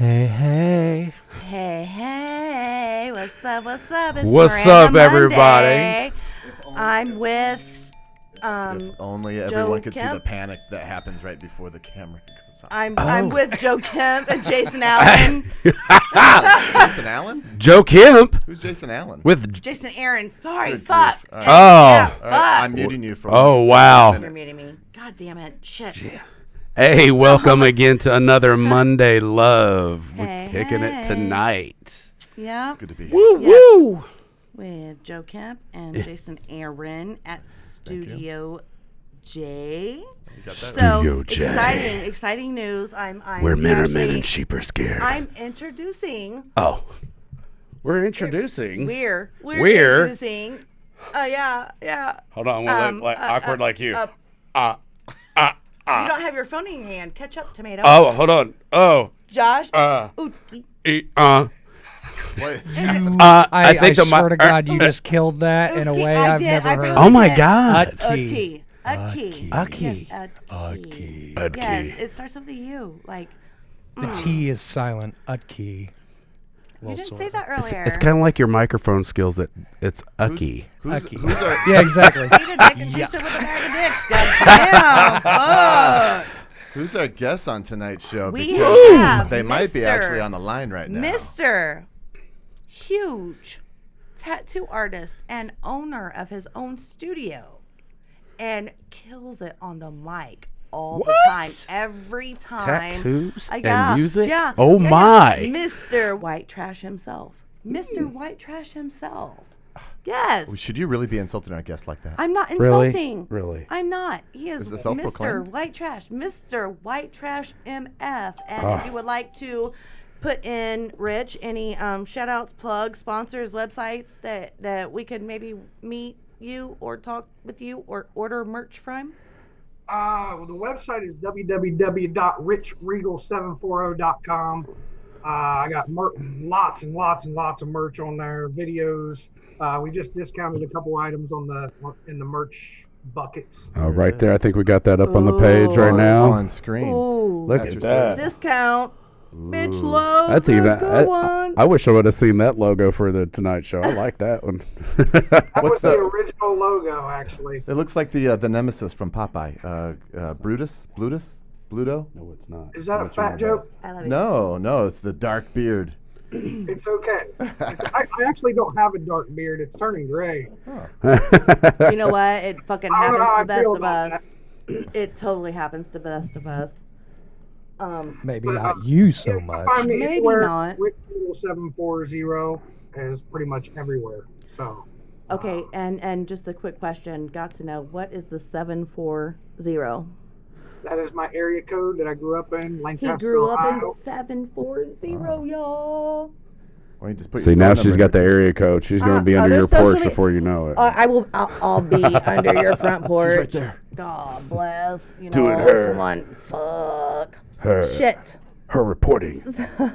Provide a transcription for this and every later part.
Hey, hey. Hey, hey. What's up? What's up? It's What's Miranda up, everybody? Monday. I'm with If only Joe everyone could see Kemp. the panic that happens right before the camera goes on. I'm with Joe Kemp and Jason Allen. Jason Allen? Joe Kemp Who's Jason Allen? with. Jason Aaron. Sorry, Good fuck. grief. All right. Yeah, Oh. fuck. I'm muting you for Oh, for wow. a You're minute. muting me. God damn it. Shit. Hey, welcome again to another Monday Love. We're Hey, kicking it hey. tonight. Yeah. It's good to be here. Woo, Yes. woo. With Joe Kemp and Jason Aaron at Studio J. You got that? So Studio J. exciting news. I'm Where men are men actually- and sheep are scared. I'm introducing. Oh. We're introducing. We're We're- introducing. Yeah. Hold on, I'm gonna look awkward like you. You don't have your phone in your hand. Catch up, tomato. Oh, hold on. Oh. Josh. Utke. What is I think I swear to God, you just killed that in a Utke, way I I've did. never I heard. really Oh my did. God. Utke. Utke. Utke. Yes, Utke. Yes, it starts with a U. Like, The T is silent. Utke. you didn't say that earlier. It's kind of like your microphone skills. It's Ucky. Who's Utke. our, Yeah, exactly. You did mac and cheese with a bag of dicks. God damn. Fuck. who's our guest on tonight's show? We Because have they might be Mr. actually on the line right now. Mr. Huge tattoo artist and owner of his own studio, and kills it on the mic all the time. Every time. Tattoos and Yeah, music? Yeah. Oh, yeah, my. Mr. White Trash himself. Mr. White Trash himself. Yes. Should you really be insulting our guest like that? I'm not Really? insulting. Really? I'm not. He is, Is it Mr. self-proclaimed? White Trash. Mr. White Trash MF. And if you would like to put in, Rich, any shout outs, plugs, sponsors, websites that we could maybe meet you or talk with you or order merch from? Well, the website is www.richregal740.com. I got lots and lots of merch on there, videos. We just discounted a couple items in the merch buckets. Oh, right there. I think we got that up on the page right now. On screen. Ooh. Look That's at your that. Discount. Bitch love. That's a even. good one. I wish I would have seen that logo for the Tonight Show. I like that one. That What's was the the- original logo, actually. It looks like the nemesis from Popeye. Bluto? No, it's not. Is that a What's your fat name? joke? I love it. No, it's the dark beard. It's okay. I actually don't have a dark beard. It's turning gray. You know what? It fucking I don't know happens how to the I best feel of about us. It totally happens to the best of us. Maybe But, not you so You much. can find me Maybe anywhere. not. Richregal740 is pretty much everywhere. So. Okay, and just a quick question. Got to know, what is the 740? That is my area code that I grew up in, He Lancaster, grew up Ohio. in 740, y'all. Why don't you just put See, your now phone she's number got the in area code. She's going to be under other your social porch media- before you know it. I'll be under your front porch. right there. God bless. You Do it, know, her. someone. Fuck. Her. Shit. Her reporting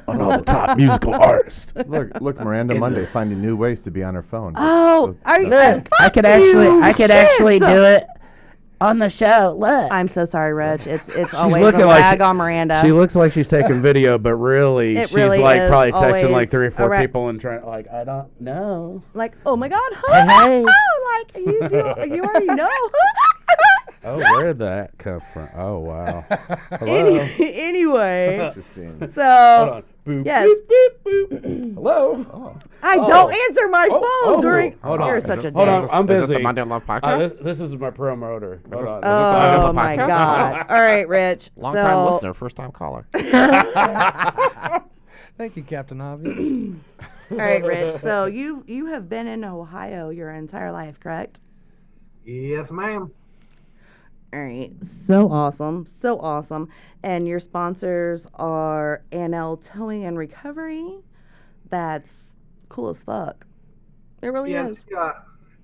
on all the top musical artists. Look, Miranda Monday finding new ways to be on her phone. Oh, are you? Look, I could Shit. actually do it on the show. Look. I'm so sorry, Reg. It's always looking a like rag she- on Miranda. She looks like she's taking video, but really, It she's really like is probably texting always like 3 or 4 a people and trying like, I don't know. like, oh my God, Hey. oh, like you do, you already know. Oh, where'd that come from? Oh, wow. Hello. Anyway, Interesting. Hold so on. Boop, yes, boop, boop, boop. Hello. Oh. I don't answer my phone during. Hold on. You're such a Hold on. dick. I'm busy. Is this the Monday Love Podcast? This is my promoter. Hold on. Oh the my podcast? God! All right, Rich. Long time so, listener, first time caller. Thank you, Captain Obvious. all right, Rich. So you have been in Ohio your entire life, correct? Yes, ma'am. All right. So awesome. And your sponsors are NL Towing and Recovery. That's cool as fuck. It really is.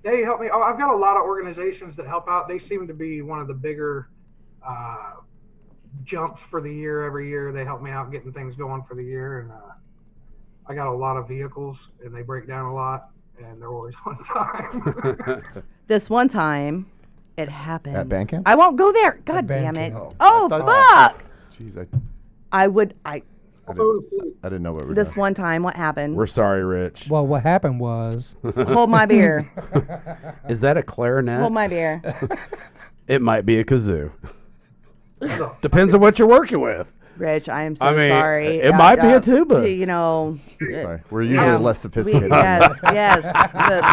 They help me. Oh, I've got a lot of organizations that help out. They seem to be one of the bigger jumps for the year every year. They help me out getting things going for the year. And I got a lot of vehicles, and they break down a lot, and they're always on time. This one time, it happened. At band camp? I won't go there. God band damn it. camp. Oh, I thought- fuck. Jeez, I would. I didn't know what we were This doing. one time, what happened? We're sorry, Rich. Well, what happened was Hold my beer. Is that a clarinet? Hold my beer. It might be a kazoo. Depends on what you're working with. Rich, I am so I mean, sorry. it might be a tuba. You know. Sorry. We're usually Yeah. less sophisticated. yes.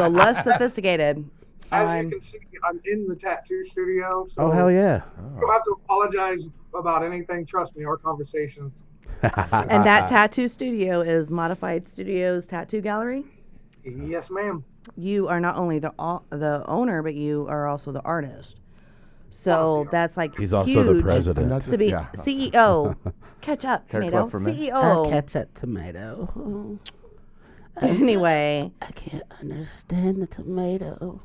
The less sophisticated. As you can see, I'm in the tattoo studio. So Oh, hell yeah. you don't have to apologize about anything. Trust me, our conversations. And that tattoo studio is Modified Studios Tattoo Gallery. Yes, ma'am. You are not only the owner, but you are also the artist. So that's like He's also the huge president. to be CEO. Catch up, Hair tomato. club for me. CEO. Ketchup tomato. Anyway, I can't understand the tomato.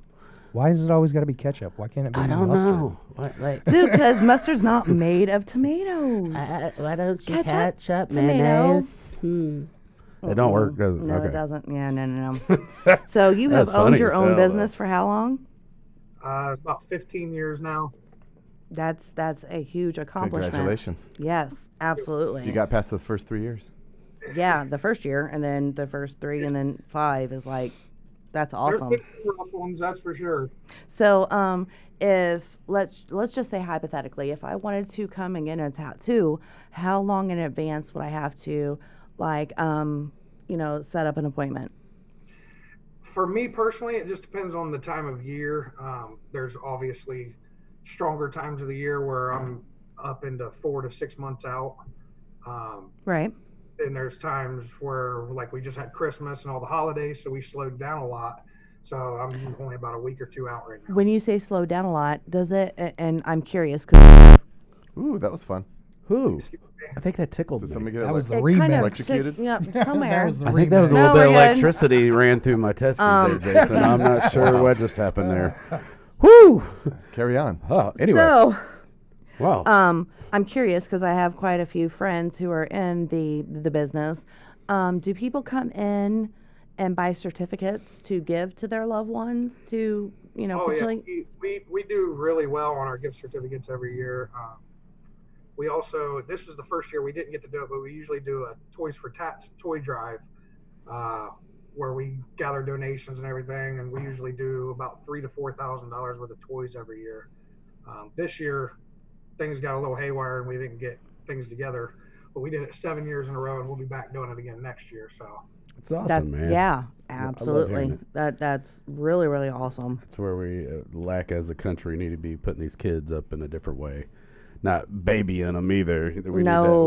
why is it always got to be ketchup? Why can't it be I don't mustard? know. What, like, dude, because mustard's not made of tomatoes. why don't you Ketchup, ketchup, tomato. mayonnaise? It don't work, does it? No, Okay. it doesn't. Yeah, no. So you have That's funny owned your as own hell, business for how long? About 15 years now. That's a huge accomplishment. Congratulations. Yes, absolutely. You got past the first 3 years. Yeah, the first year, and then the first 3, and then 5 is like, that's There's awesome. been some rough ones, that's for sure. So, if let's just say hypothetically, if I wanted to come and get a tattoo, how long in advance would I have to, like, set up an appointment? For me personally, it just depends on the time of year. There's obviously stronger times of the year where I'm up into 4 to 6 months out. Right. And there's times where, like, we just had Christmas and all the holidays, so we slowed down a lot. So I'm only about a week or 2 out right now. When you say slow down a lot, does it? And I'm curious because Ooh, that was fun. Who? I think that tickled Did me. somebody get That was the it remix. kind of Electrocuted? somewhere. That was the I think that was a No, little bit of we're good. electricity ran through my testes there, Jason. I'm not sure what just happened there. Whoo! Carry on. Oh, anyway. So, Wow. I'm curious because I have quite a few friends who are in the business. Do people come in and buy certificates to give to their loved ones to, Oh yeah, potentially? we do really well on our gift certificates every year. We also, this is the first year we didn't get to do it, but we usually do a Toys for Tats toy drive, where we gather donations and everything, and we usually do about $3,000 to $4,000 worth of toys every year. This year, things got a little haywire and we didn't get things together, but we did it 7 years in a row, and we'll be back doing it again next year. So It's awesome, That's man. yeah, I love absolutely. hearing it. That's really, really awesome. That's where we lack as a country. Need to be putting these kids up in a different way. Not babying them either. We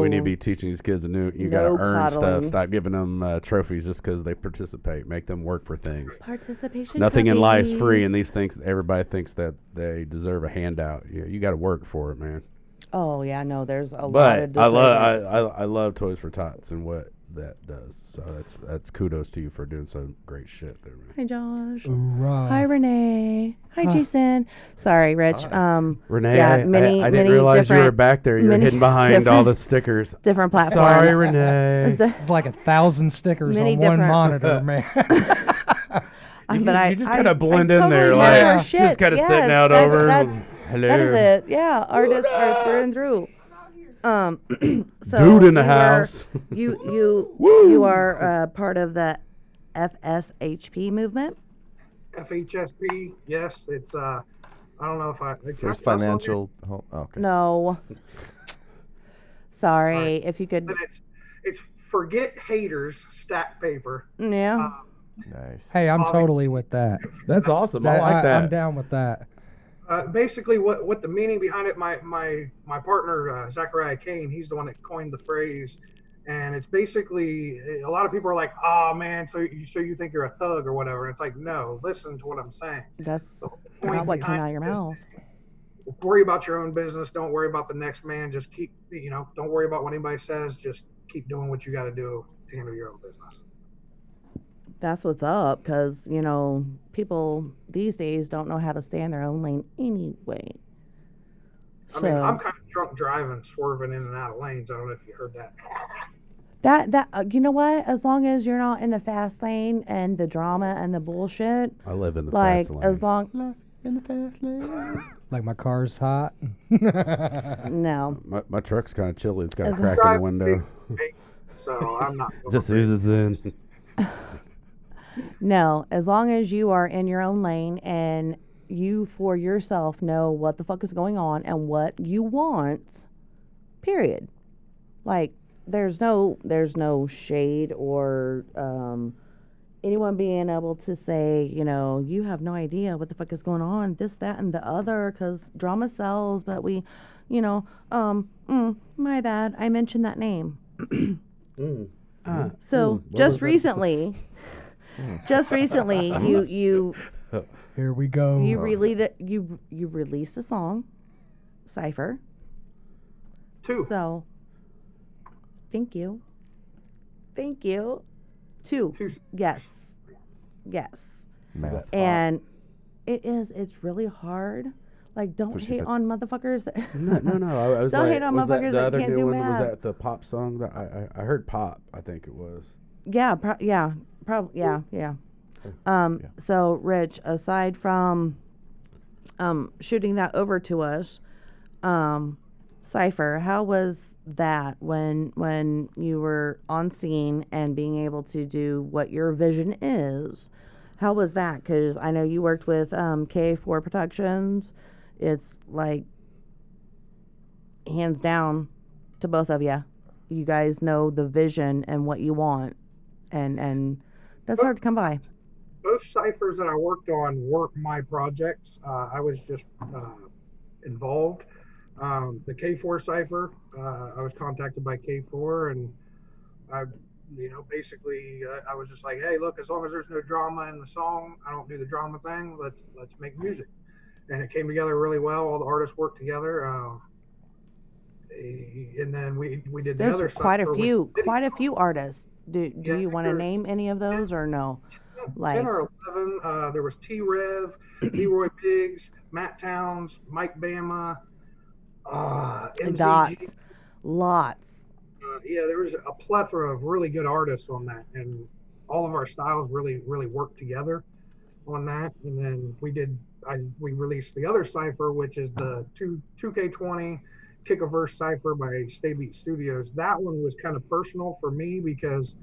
need to be teaching these kids you got to No earn stuff. coddling. Stop giving them trophies just because they participate. Make them work for things. Participation. Nothing in life's trophy. free, and these things, everybody thinks that they deserve a handout. You got to work for it, man. Oh yeah, no, there's a lot of But I deservings. I love Toys for Tots and what that does. So that's kudos to you for doing some great shit there, man. Hi Josh. Hoorah. Hi Renee. Hi Jason. Sorry, Rich. Renee, yeah, I many, didn't many realize you were different- back there. You were many hidden behind all the stickers. different platforms. Sorry, Renee. It's like 1,000 stickers Many on one different- monitor, man. You just gotta blend I in totally there, know like, your just shit. kinda Yes, sitting out that's- over. that's- Hello. That is it. Yeah, artists are through and through. So Dude in the you house. you are part of the FSHP movement. FHSP, yes, it's I don't know if I First Financial. Oh, okay. No. Sorry, Alright. if you could. But it's forget haters, stack paper. Yeah. Nice. Hey, I'm totally with that. That's awesome. I like that. I'm down with that. Basically, what the meaning behind it, my partner Zachariah Kane, he's the one that coined the phrase, and it's basically a lot of people are like, oh man, so you think you're a thug or whatever, and it's like, no, listen to what I'm saying. That's point not what came behind out of your it is, mouth. Worry about your own business. Don't worry about the next man. Just keep, don't worry about what anybody says. Just keep doing what you got to do to handle your own business. That's what's up, because people these days don't know how to stay in their own lane anyway. I mean, I'm kind of drunk driving, swerving in and out of lanes. I don't know if you heard that. That you know what? As long as you're not in the fast lane and the drama and the bullshit, I live in the like fast lane. as long In the fast lane. Like my car's hot. no. My truck's kind of chilly. It's got a As- crack in the window. so I'm not. Just oozes in. No, as long as you are in your own lane and you for yourself know what the fuck is going on and what you want, period. Like there's no shade or anyone being able to say, you have no idea what the fuck is going on, this, that, and the other, because drama sells, but we, my bad, I mentioned that name. Just recently, you Here we go. you released a song, Cypher. 2. So, thank you. 2. 2. Yes. Math. And it's really hard. Like, don't So she hate said- on motherfuckers. No. I was Don't like, hate on was motherfuckers the that other can't new do one, math. Was that the pop song that I heard pop? I think it was. Yeah. So, Rich, aside from shooting that over to us, Cypher, how was that when you were on scene and being able to do what your vision is? How was that? Because I know you worked with K4 Productions. It's like hands down to both of you. You guys know the vision and what you want, and that's hard to come by. Both ciphers that I worked on weren't my projects. I was just involved. The K4 cipher, I was contacted by K4, and I, basically I was just like, hey, look, as long as there's no drama in the song, I don't do the drama thing. Let's make music, and it came together really well. All the artists worked together, and then we did the other. There's quite a cipher few artists. Do you want to name any of those or no? 10 or 11. There was T-Rev, Leroy Biggs, Matt Towns, Mike Bama, MCG. Lots. Yeah, there was a plethora of really good artists on that, and all of our styles really worked together on that. And then we released the other cipher, which is the 2K20 Kick a Verse cipher by Stay Beat Studios. That one was kind of personal for me because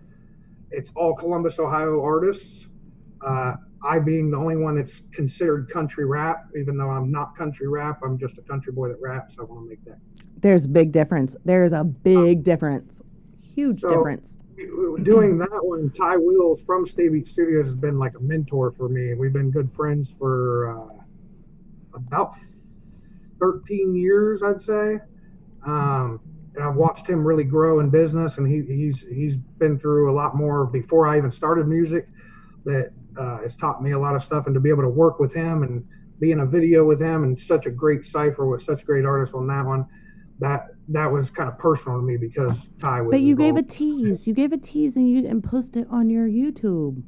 it's all Columbus, Ohio artists. I being the only one that's considered country rap, even though I'm not country rap, I'm just a country boy that raps. I want to make that. There's a big difference. There's a big difference. Huge difference. Doing that one, Ty Wills from Stay Beat Studios has been like a mentor for me. We've been good friends for about 13 years, I'd say. And I've watched him really grow in business, and he's been through a lot more before I even started music. That has taught me a lot of stuff, and to be able to work with him and be in a video with him and such a great cipher with such great artists on that one, that was kind of personal to me because Ty was. But you gave involved. a tease. You gave a tease, and you didn't post it on your YouTube.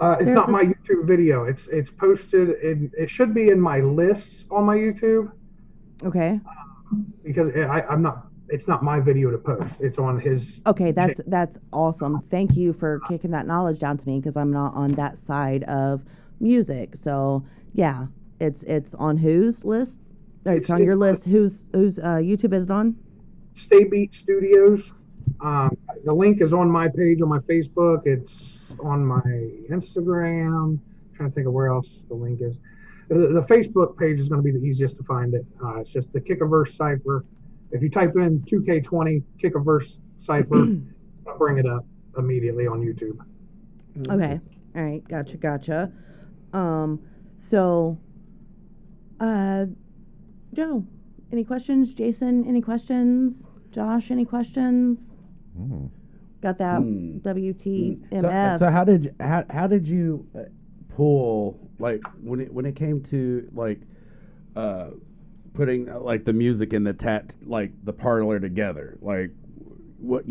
It's not my YouTube video. It's posted. It should be in my lists on my YouTube. Okay. Because I'm not. It's not my video to post. It's on his. Okay, that's awesome. Thank you for kicking that knowledge down to me because I'm not on that side of music. So yeah, it's on whose list? It's on your list. Whose YouTube is it on? Stay Beat Studios. The link is on my page on my Facebook. It's on my Instagram. I'm trying to think of where else the link is. The Facebook page is going to be the easiest to find it. It's just the Kick a Verse cipher. If you type in 2K20 Kick a Verse cipher, I'll bring it up immediately on YouTube. Okay. All right. Gotcha. So, Joe, any questions? Jason, any questions? Josh, any questions? Got that WTMF. So how did you pull, like, when it came to like putting like the music and the parlor together, like what,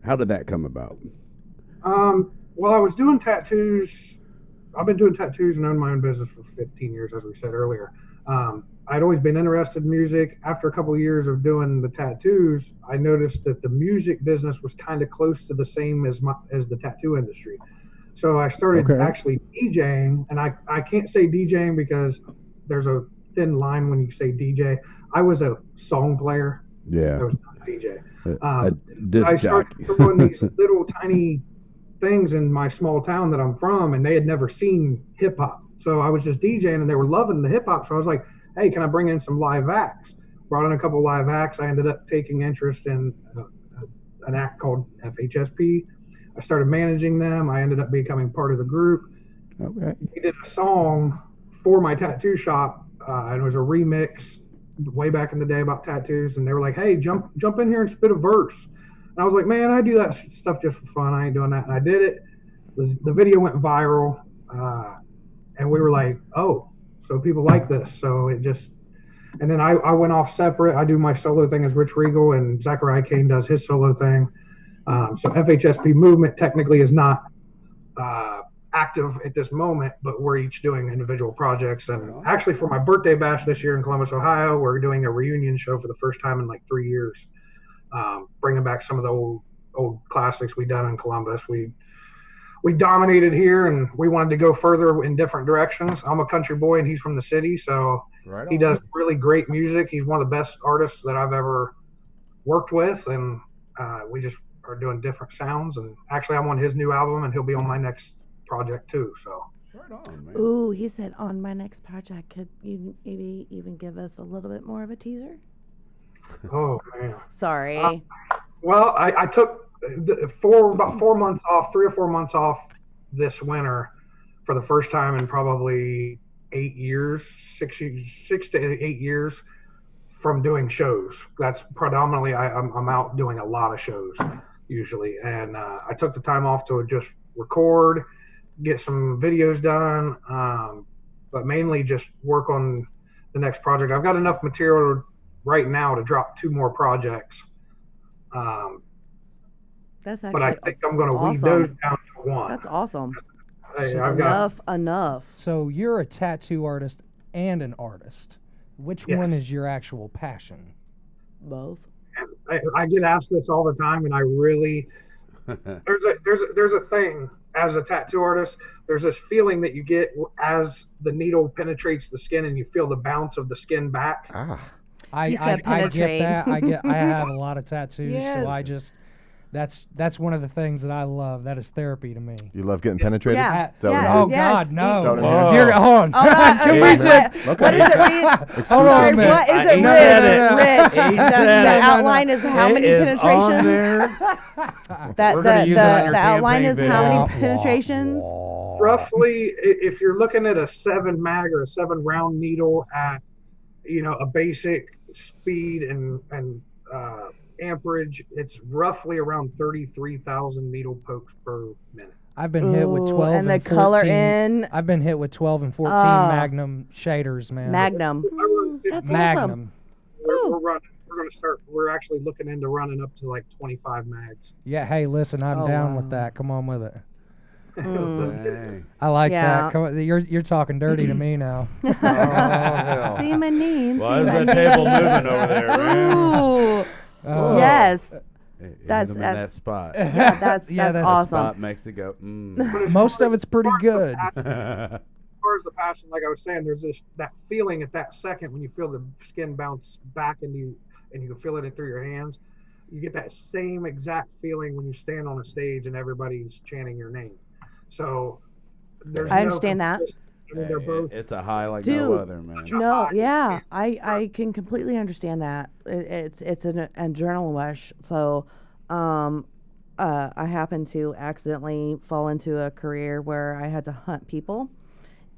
how did that come about? Well, I was doing tattoos. I've been doing tattoos and owned my own business for 15 years, as we said earlier. I'd always been interested in music. After a couple of years of doing the tattoos, I noticed that the music business was kind of close to the same as the tattoo industry. So I started actually DJing, and I can't say DJing because there's a thin line when you say DJ. I was a song player. Yeah. I was not a DJ. A I disc started jockey. throwing these little tiny things in my small town that I'm from, and they had never seen hip hop. So I was just DJing, and they were loving the hip hop. So I was like, "Hey, can I bring in some live acts?" Brought in a couple live acts. I ended up taking interest in an act called FHSP. I started managing them. I ended up becoming part of the group. Okay. We did a song for my tattoo shop, and it was a remix way back in the day about tattoos. And they were like, "Hey, jump in here and spit a verse." And I was like, "Man, I do that stuff just for fun. I ain't doing that." And I did it. The video went viral, and we were like, "Oh, so people like this." So it just, and then I went off separate. I do my solo thing as Rich Regal, and Zachariah Kane does his solo thing. So FHSP movement technically is not active at this moment, but we're each doing individual projects. And actually, for my birthday bash this year in Columbus, Ohio, we're doing a reunion show for the first time in like 3 years, bringing back some of the old classics we done in Columbus. We dominated here, and we wanted to go further in different directions. I'm a country boy, and he's from the city, so he does really great music. He's one of the best artists that I've ever worked with, and we just are doing different sounds. And actually, I'm on his new album, and he'll be on my next project too. So Right on, man. Ooh, he said on my next project. Could you maybe even give us a little bit more of a teaser? oh man. Sorry. Well, I took about 4 months off, 3 or 4 months off this winter for the first time in probably 8 years, 6 to 8 years from doing shows. That's predominantly I'm out doing a lot of shows usually, and I took the time off to just record, get some videos done, but mainly just work on the next project. I've got enough material right now to drop 2 more projects. That's actually But I think I'm going to weed those down to one. That's awesome. I've got Enough. So you're a tattoo artist and an artist. Which Yes. one is your actual passion? Both. I get asked this all the time, and I really there's a thing as a tattoo artist. There's this feeling that you get as the needle penetrates the skin, and you feel the bounce of the skin back. I He said get penetrate. that. I have a lot of tattoos, Yes. so I just that's one of the things that I love. That is therapy to me. You love getting penetrated? Yeah. Is that what Yeah. it Oh is? Yes. God, no! Don't Whoa. You're on. What is it, Reed? Hold on a minute. What is it, He Rich? said it. Rich. He The said it. outline is how many It is on penetrations? there. That We're gonna use it on your the outline is campaign how video. many penetrations? Roughly, if you're looking at a 7 mag or a 7 round needle at a basic speed and amperage, it's roughly around 33,000 needle pokes per minute. I've been hit with Ooh, 12 and the 14, color in I've been hit with 12 and 14 Oh. Magnum shaders, man. Magnum. I run 50. That's Magnum. awesome. We're running. We're going to start. We're actually looking into running up to like 25 mags. Yeah, hey, listen, I'm Oh, down wow. with that. Come on with it. Dang. I like Yeah. that. Come on, you're talking dirty to me now. Oh, hell. See my name. Why see is my that table moving over there, man? Ooh. Oh. Yes. Hit That's- him in that that's- spot. Yeah, that's Yeah, that's awesome. Spot makes it go. But as Most far of as- it's pretty good. As far as the passion, like I was saying, there's that feeling at that second when you feel the skin bounce back and you can feel it through your hands. You get that same exact feeling when you stand on a stage and everybody's chanting your name. So there's I understand that. I mean, they're both. It's a high like Dude. no other, man. No, yeah, I can completely understand that. It's an adrenaline rush. So, I happened to accidentally fall into a career where I had to hunt people,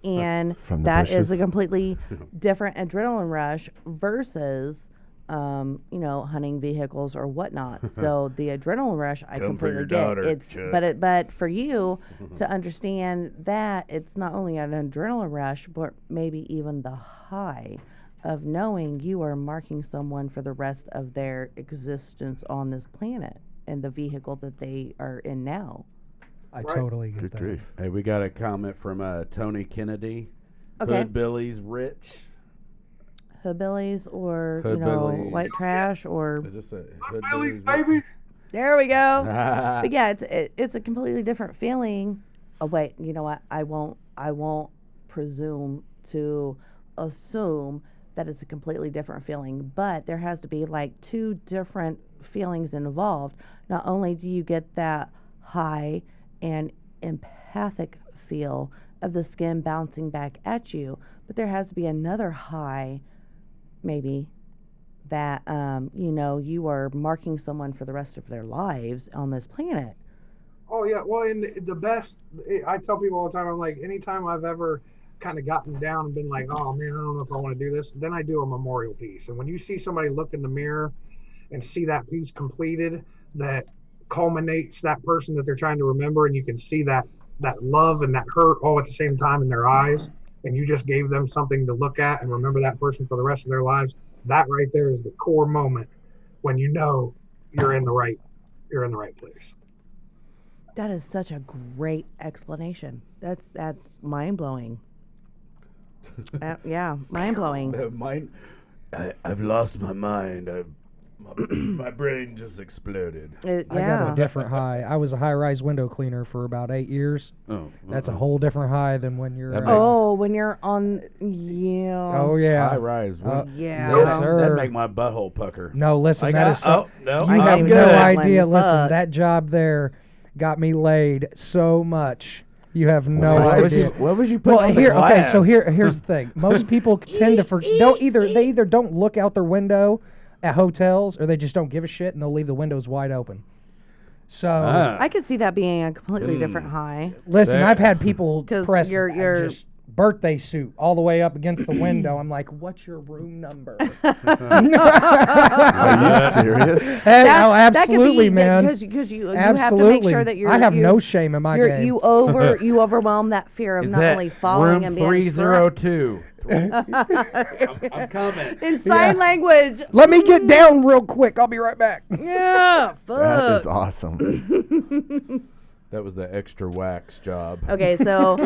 and From the that is a bushes? completely different adrenaline rush versus. Hunting vehicles or whatnot. So the adrenaline rush, I Come for completely your get. daughter, It's Chuck. but for you to understand that it's not only an adrenaline rush, but maybe even the high of knowing you are marking someone for the rest of their existence on this planet and the vehicle that they are in now. I totally get Good that. grief. Hey, we got a comment from Tony Kennedy. Okay. Hood Billy's rich. Hillbillies or Hillbillies. white trash or Is this a Hood Billy's, Billy's baby. there we go. rich? But yeah, it's a completely different feeling. Oh wait, you know what? I won't presume to assume that it's a completely different feeling. But there has to be like 2 different feelings involved. Not only do you get that high and empathic feel of the skin bouncing back at you, but there has to be another high, maybe, that you are marking someone for the rest of their lives on this planet. Oh yeah, well, and the best, I tell people all the time, I'm like, anytime I've ever kind of gotten down and been like, oh man, I don't know if I want to do this, then I do a memorial piece. And when you see somebody look in the mirror and see that piece completed, that culminates that person that they're trying to remember, and you can see that love and that hurt all at the same time in their eyes, and you just gave them something to look at and remember that person for the rest of their lives, that right there is the core moment when you know you're in the right place. That is such a great explanation. That's mind-blowing. Yeah, mind-blowing. I've lost my mind. My brain just exploded. I got a different high. I was a high-rise window cleaner for about 8 years. Oh, That's a whole different high than when you're. When you're on, yeah. Oh yeah. High rise. Yeah. Yes, sir. That'd make my butthole pucker. No, listen. No. You I have can't no even idea. fuck. Listen, that job there got me laid so much. You have no idea. What was you putting on the Okay, glass? so here's the thing. Most people tend to they either don't look out their window at hotels, or they just don't give a shit and they'll leave the windows wide open. So I could see that being a completely different high. listen, I've had people 'Cause press you're- just birthday suit all the way up against the window. I'm like, what's your room number? Are you serious? Hey, no, absolutely, man. Because you Absolutely. have to make sure that you're. I have no shame in my game. You overwhelm that fear of Is not that only following room and being 302? I'm coming. in sign language. Let me get down real quick. I'll be right back. Yeah, fuck. That is awesome. That was the extra wax job. Okay, so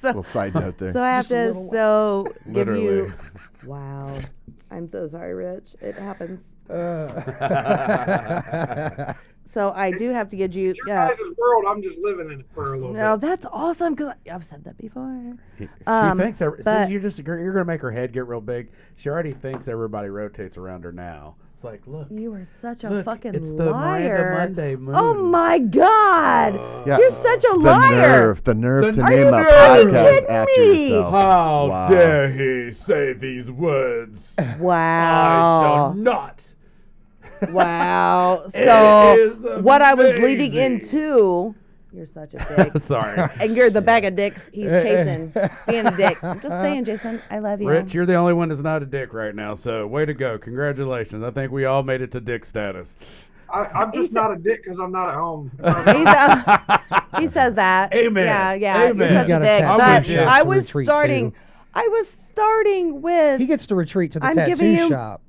Little side note there. so I have to give Literally. you. Wow, I'm so sorry, Rich. It happens. So I do have to give you. Your guys' world, I'm just living in it for a little No, bit. that's awesome because I've said that before. She thinks but- you're gonna make her head get real big. She already thinks everybody rotates around her now. It's like, look, You are such a look, fucking it's the liar. Miranda Monday moon. Oh my God! Yeah. You're such a The liar. nerve to Are name you a fucking podcast kidding after me? yourself. How Wow. dare he say these words? I Wow. shall not. Wow. It So is what I was leading amazing. into, you're such a dick. Sorry. And you're the bag of dicks he's chasing, being a dick. I'm just saying, Jason, I love you. Rich, you're the only one that's not a dick right now, so way to go. Congratulations. I think we all made it to dick status. I'm just not a dick because I'm not at home. He says that. Amen. Yeah, Amen. you're He's such a got a dick. tattoo But shop I to was retreat starting. to. I was starting with. He gets to retreat to the I'm giving tattoo you- shop.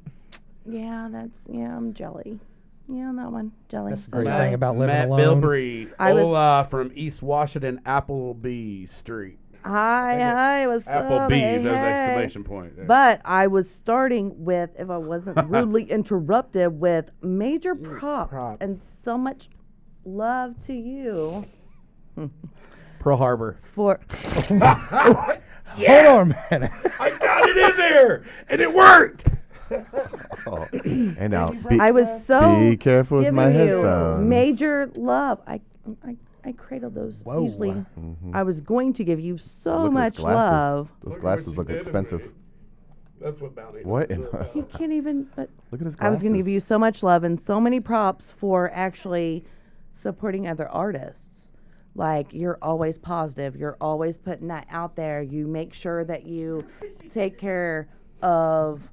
Yeah, I'm jelly. Yeah, on that one, jelly. That's the So great jelly. thing about living Matt alone. Bilbrey, I was- Ola from East Washington, Applebee Street. Hi, what's up? Applebee's, Hey, there's hey. exclamation point. there. But I was starting with, if I wasn't rudely interrupted, with major props and so much love to you Pearl Harbor. for. Hold on a minute. I got it in there, and it worked. Oh. And now, I was so be careful with giving my you headphones. major love. I cradled those Whoa. usually. I was going to give you so Look at much those glasses. love. Those glasses look expensive. That's what bounty. What? In, You can't even. But look at his glasses. I was going to give you so much love and so many props for actually supporting other artists. Like, you're always positive. You're always putting that out there. You make sure that you take care of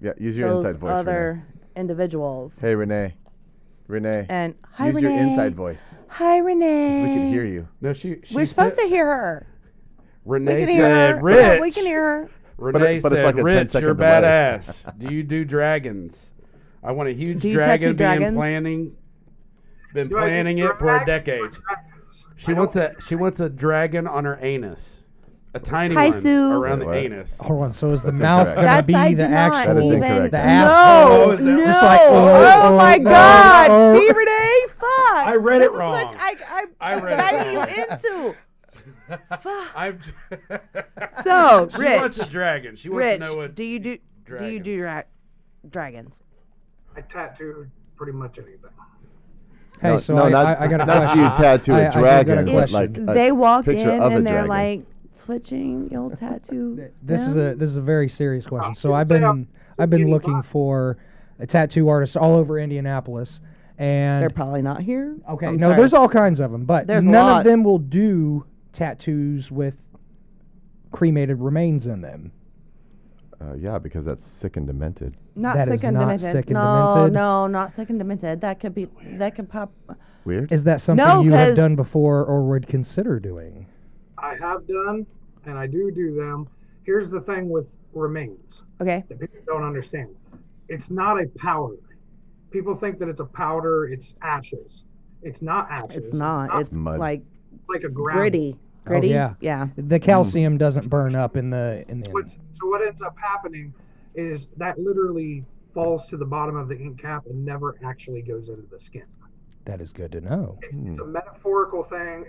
Yeah, use your those inside voice, other individuals. Renee. Hey, Renee. And hi, use Renee. your inside voice. Hi, Renee. So we can hear you. No, she We're supposed to hear her. We Renee can hear said, her. Rich. Yeah, we can hear her. Renee but it's said, like a 10 Rich, second you're delay." badass. Do you do dragons? I want a huge Do you dragon. tattoo dragons? Been Do I planning do it for a dragons or decade. dragons? She wants a dragon on her anus, a tiny Hi, one Sue. around Wait, the what? anus. Hold on. So is the That's mouth incorrect. going to be I the did not actual That is even. incorrect. the No, asshole? is that- no. It's like, oh my no, God. no. See, Renee? Fuck. I read it This is wrong. what I I read it guided you wrong. into. I'm. So, She Rich. wants a dragon. She wants Rich, to know what. do you do dragons? I tattoo pretty much anything. Hey, No, so no, I got a not question. you tattoo I a got a dragon, but question. like a They walk picture in of a and they're dragon. like switching your tattoo. This them? is a very serious question. So people I've say been looking for a tattoo artist all over Indianapolis, and They're probably not here. okay, I'm no, sorry. there's all kinds of them, but There's a none lot. of them will do tattoos with cremated remains in them. Yeah, because that's sick and demented. Not That sick is and not demented. sick and no, demented. no, not sick and demented. That could pop. Weird. Is that something No, you have 'cause- done before or would consider doing? I have done, and I do them. Here's the thing with remains Okay. that people don't understand. It's not a powder. People think that it's a powder. It's ashes. It's not ashes. It's not. It's mud. like like a gravel. gritty. Oh, Gritty. yeah. Yeah. The calcium doesn't burn up in the So what ends up happening is that literally falls to the bottom of the ink cap and never actually goes into the skin. That is good to know. It's a metaphorical thing,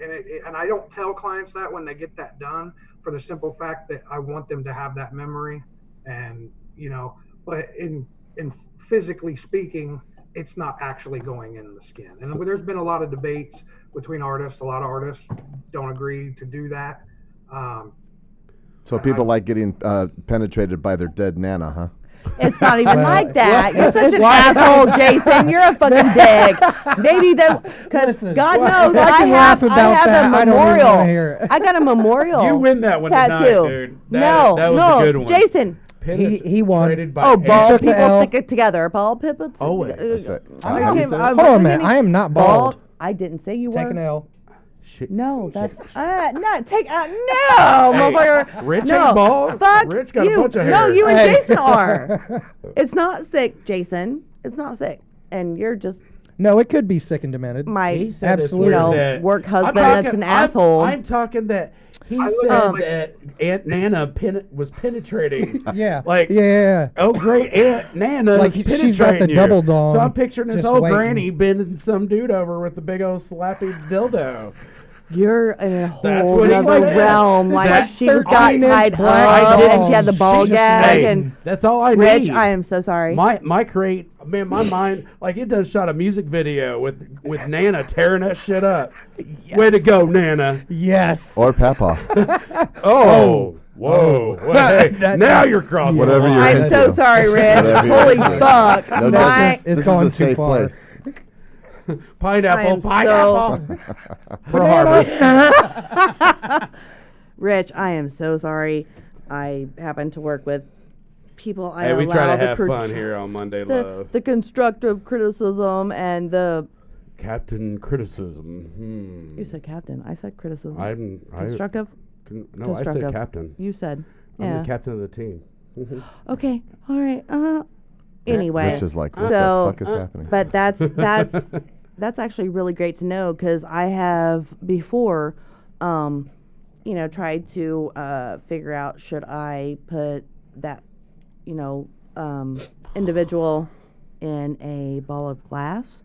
and I don't tell clients that when they get that done, for the simple fact that I want them to have that memory, and but in physically speaking, it's not actually going in the skin. And there's been a lot of debates between artists. A lot of artists don't agree to do that. So people like getting penetrated by their dead nana, huh? It's not even like that. You're such an Why- asshole, Jason. You're a fucking dick. Maybe that, because Listen, God well, knows if I can laugh about that, a I don't even memorial. wanna hear it. I got a memorial. You win that one tattoo. tonight, dude. That was a good one. Jason. He won. Penetrated by Oh, ants. ball took the people L. stick it together. Ball people. Always. That's right. I'm How do you okay, say it? I'm Hold on a looking minute. at- I am not bald. I didn't say you Take an were. L. Shit. No, that's no. Take no, motherfucker. Rich no. ain't bald. Fuck Rich got a you. bunch of No, hair. you and Hey. Jason are. It's not sick, Jason. It's not sick, and you're just No, it could be sick and demented. my He said it's Absolutely. weird You know, that- work I'm husband talking- that's an asshole. I'm talking that he look said at my- that Aunt Nana was penetrating. Yeah. Like, yeah. oh, great Aunt Nana Like is she's got penetrating the you. double dong, So I'm picturing this just old waiting. granny bending some dude over with the big old slappy dildo. You're in a That's whole what he other said. realm. Like That she was 13-inch got tied black up, dog. and she had the ball She just gag. Hey, And that's all I Rich, need. I am so sorry. My mind, like it done shot a music video with Nana tearing that shit up. Way to go, Nana. Yes. Or Papa. Oh, whoa. Hey, That- now you're crossing. Whatever the you're line. I'm into. so sorry, Rich. Whatever you're Holy into. fuck. No, My, It's this going is a too safe far. place. Pineapple. so- Pearl Harbor. Rich, I am so sorry. I happen to work with people. I Hey, we allow try to the have crit- fun here on Monday Love. the constructive criticism and the. Captain Criticism. You said captain. I said criticism. I Constructive. no, I said constructive. captain. You said. I'm Yeah. the captain of the team. Okay. All right. Anyway. Rich is like, what so, the fuck is happening? But that's actually really great to know because I have before, tried to figure out should I put that, individual in a ball of glass?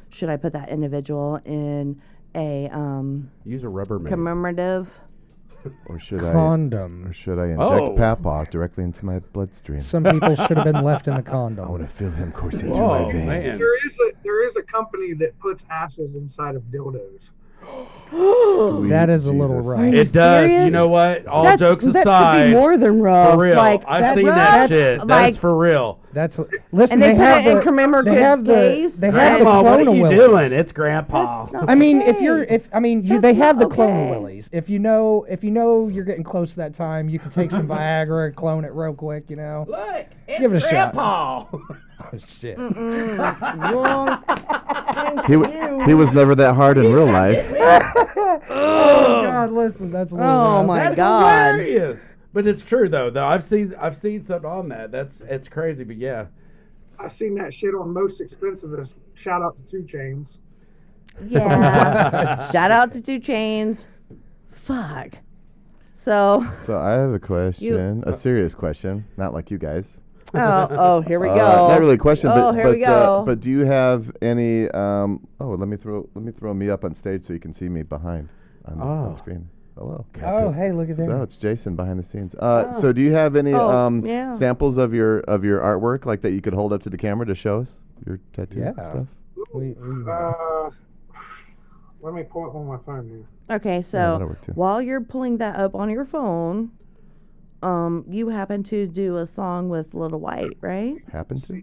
Should I put that individual in a Use a Rubbermaid. commemorative? Or should Condom. I inject Oh. Papa directly into my bloodstream? Some people should have been left in the I condom. want to feel him coursing through Oh, my veins. man. There is a company that puts ashes inside of dildos. Sweet That is a little Jesus. rough. Are you It does. You serious? know what? All That's- jokes that could aside, be more than rough. for real. Like, I've seen that shit. Like, That's for real. That's listen. And they put have it in the, commemorative They have the. case? They have the Grandma, what are you Clone-A-Willies. doing? It's Grandpa. I mean, if okay. you're, That's they have the not clone okay. willies. If you know you're getting close to that time, you can take some Viagra and clone it real quick. You know. Look, it's Give it a shot. Grandpa. Oh shit. Wrong. He was never that hard in real life. Oh God, listen, that's a little. Oh, rough. my That's God. hilarious. But it's true though. I've seen something on that. It's crazy. But yeah. I've seen that shit on Most Expensivest. Shout out to 2 Chains. Yeah. Shout out to 2 Chains. Fuck. So, So I have a question, a serious question, not like you guys. here we go. Not really a question, Oh, but here we go. but do you have any? Let me throw me up on stage so you can see me behind on Oh. screen. Hello. Oh, hey, look at that. So it's Jason behind the scenes. So do you have any yeah. samples of your artwork like that you could hold up to the camera to show us your tattoo Yeah. stuff? Let me pull it on my phone here. Okay, that'll so work too. while you're pulling that up on your phone, you happen to do a song with Little White, right? Happen to?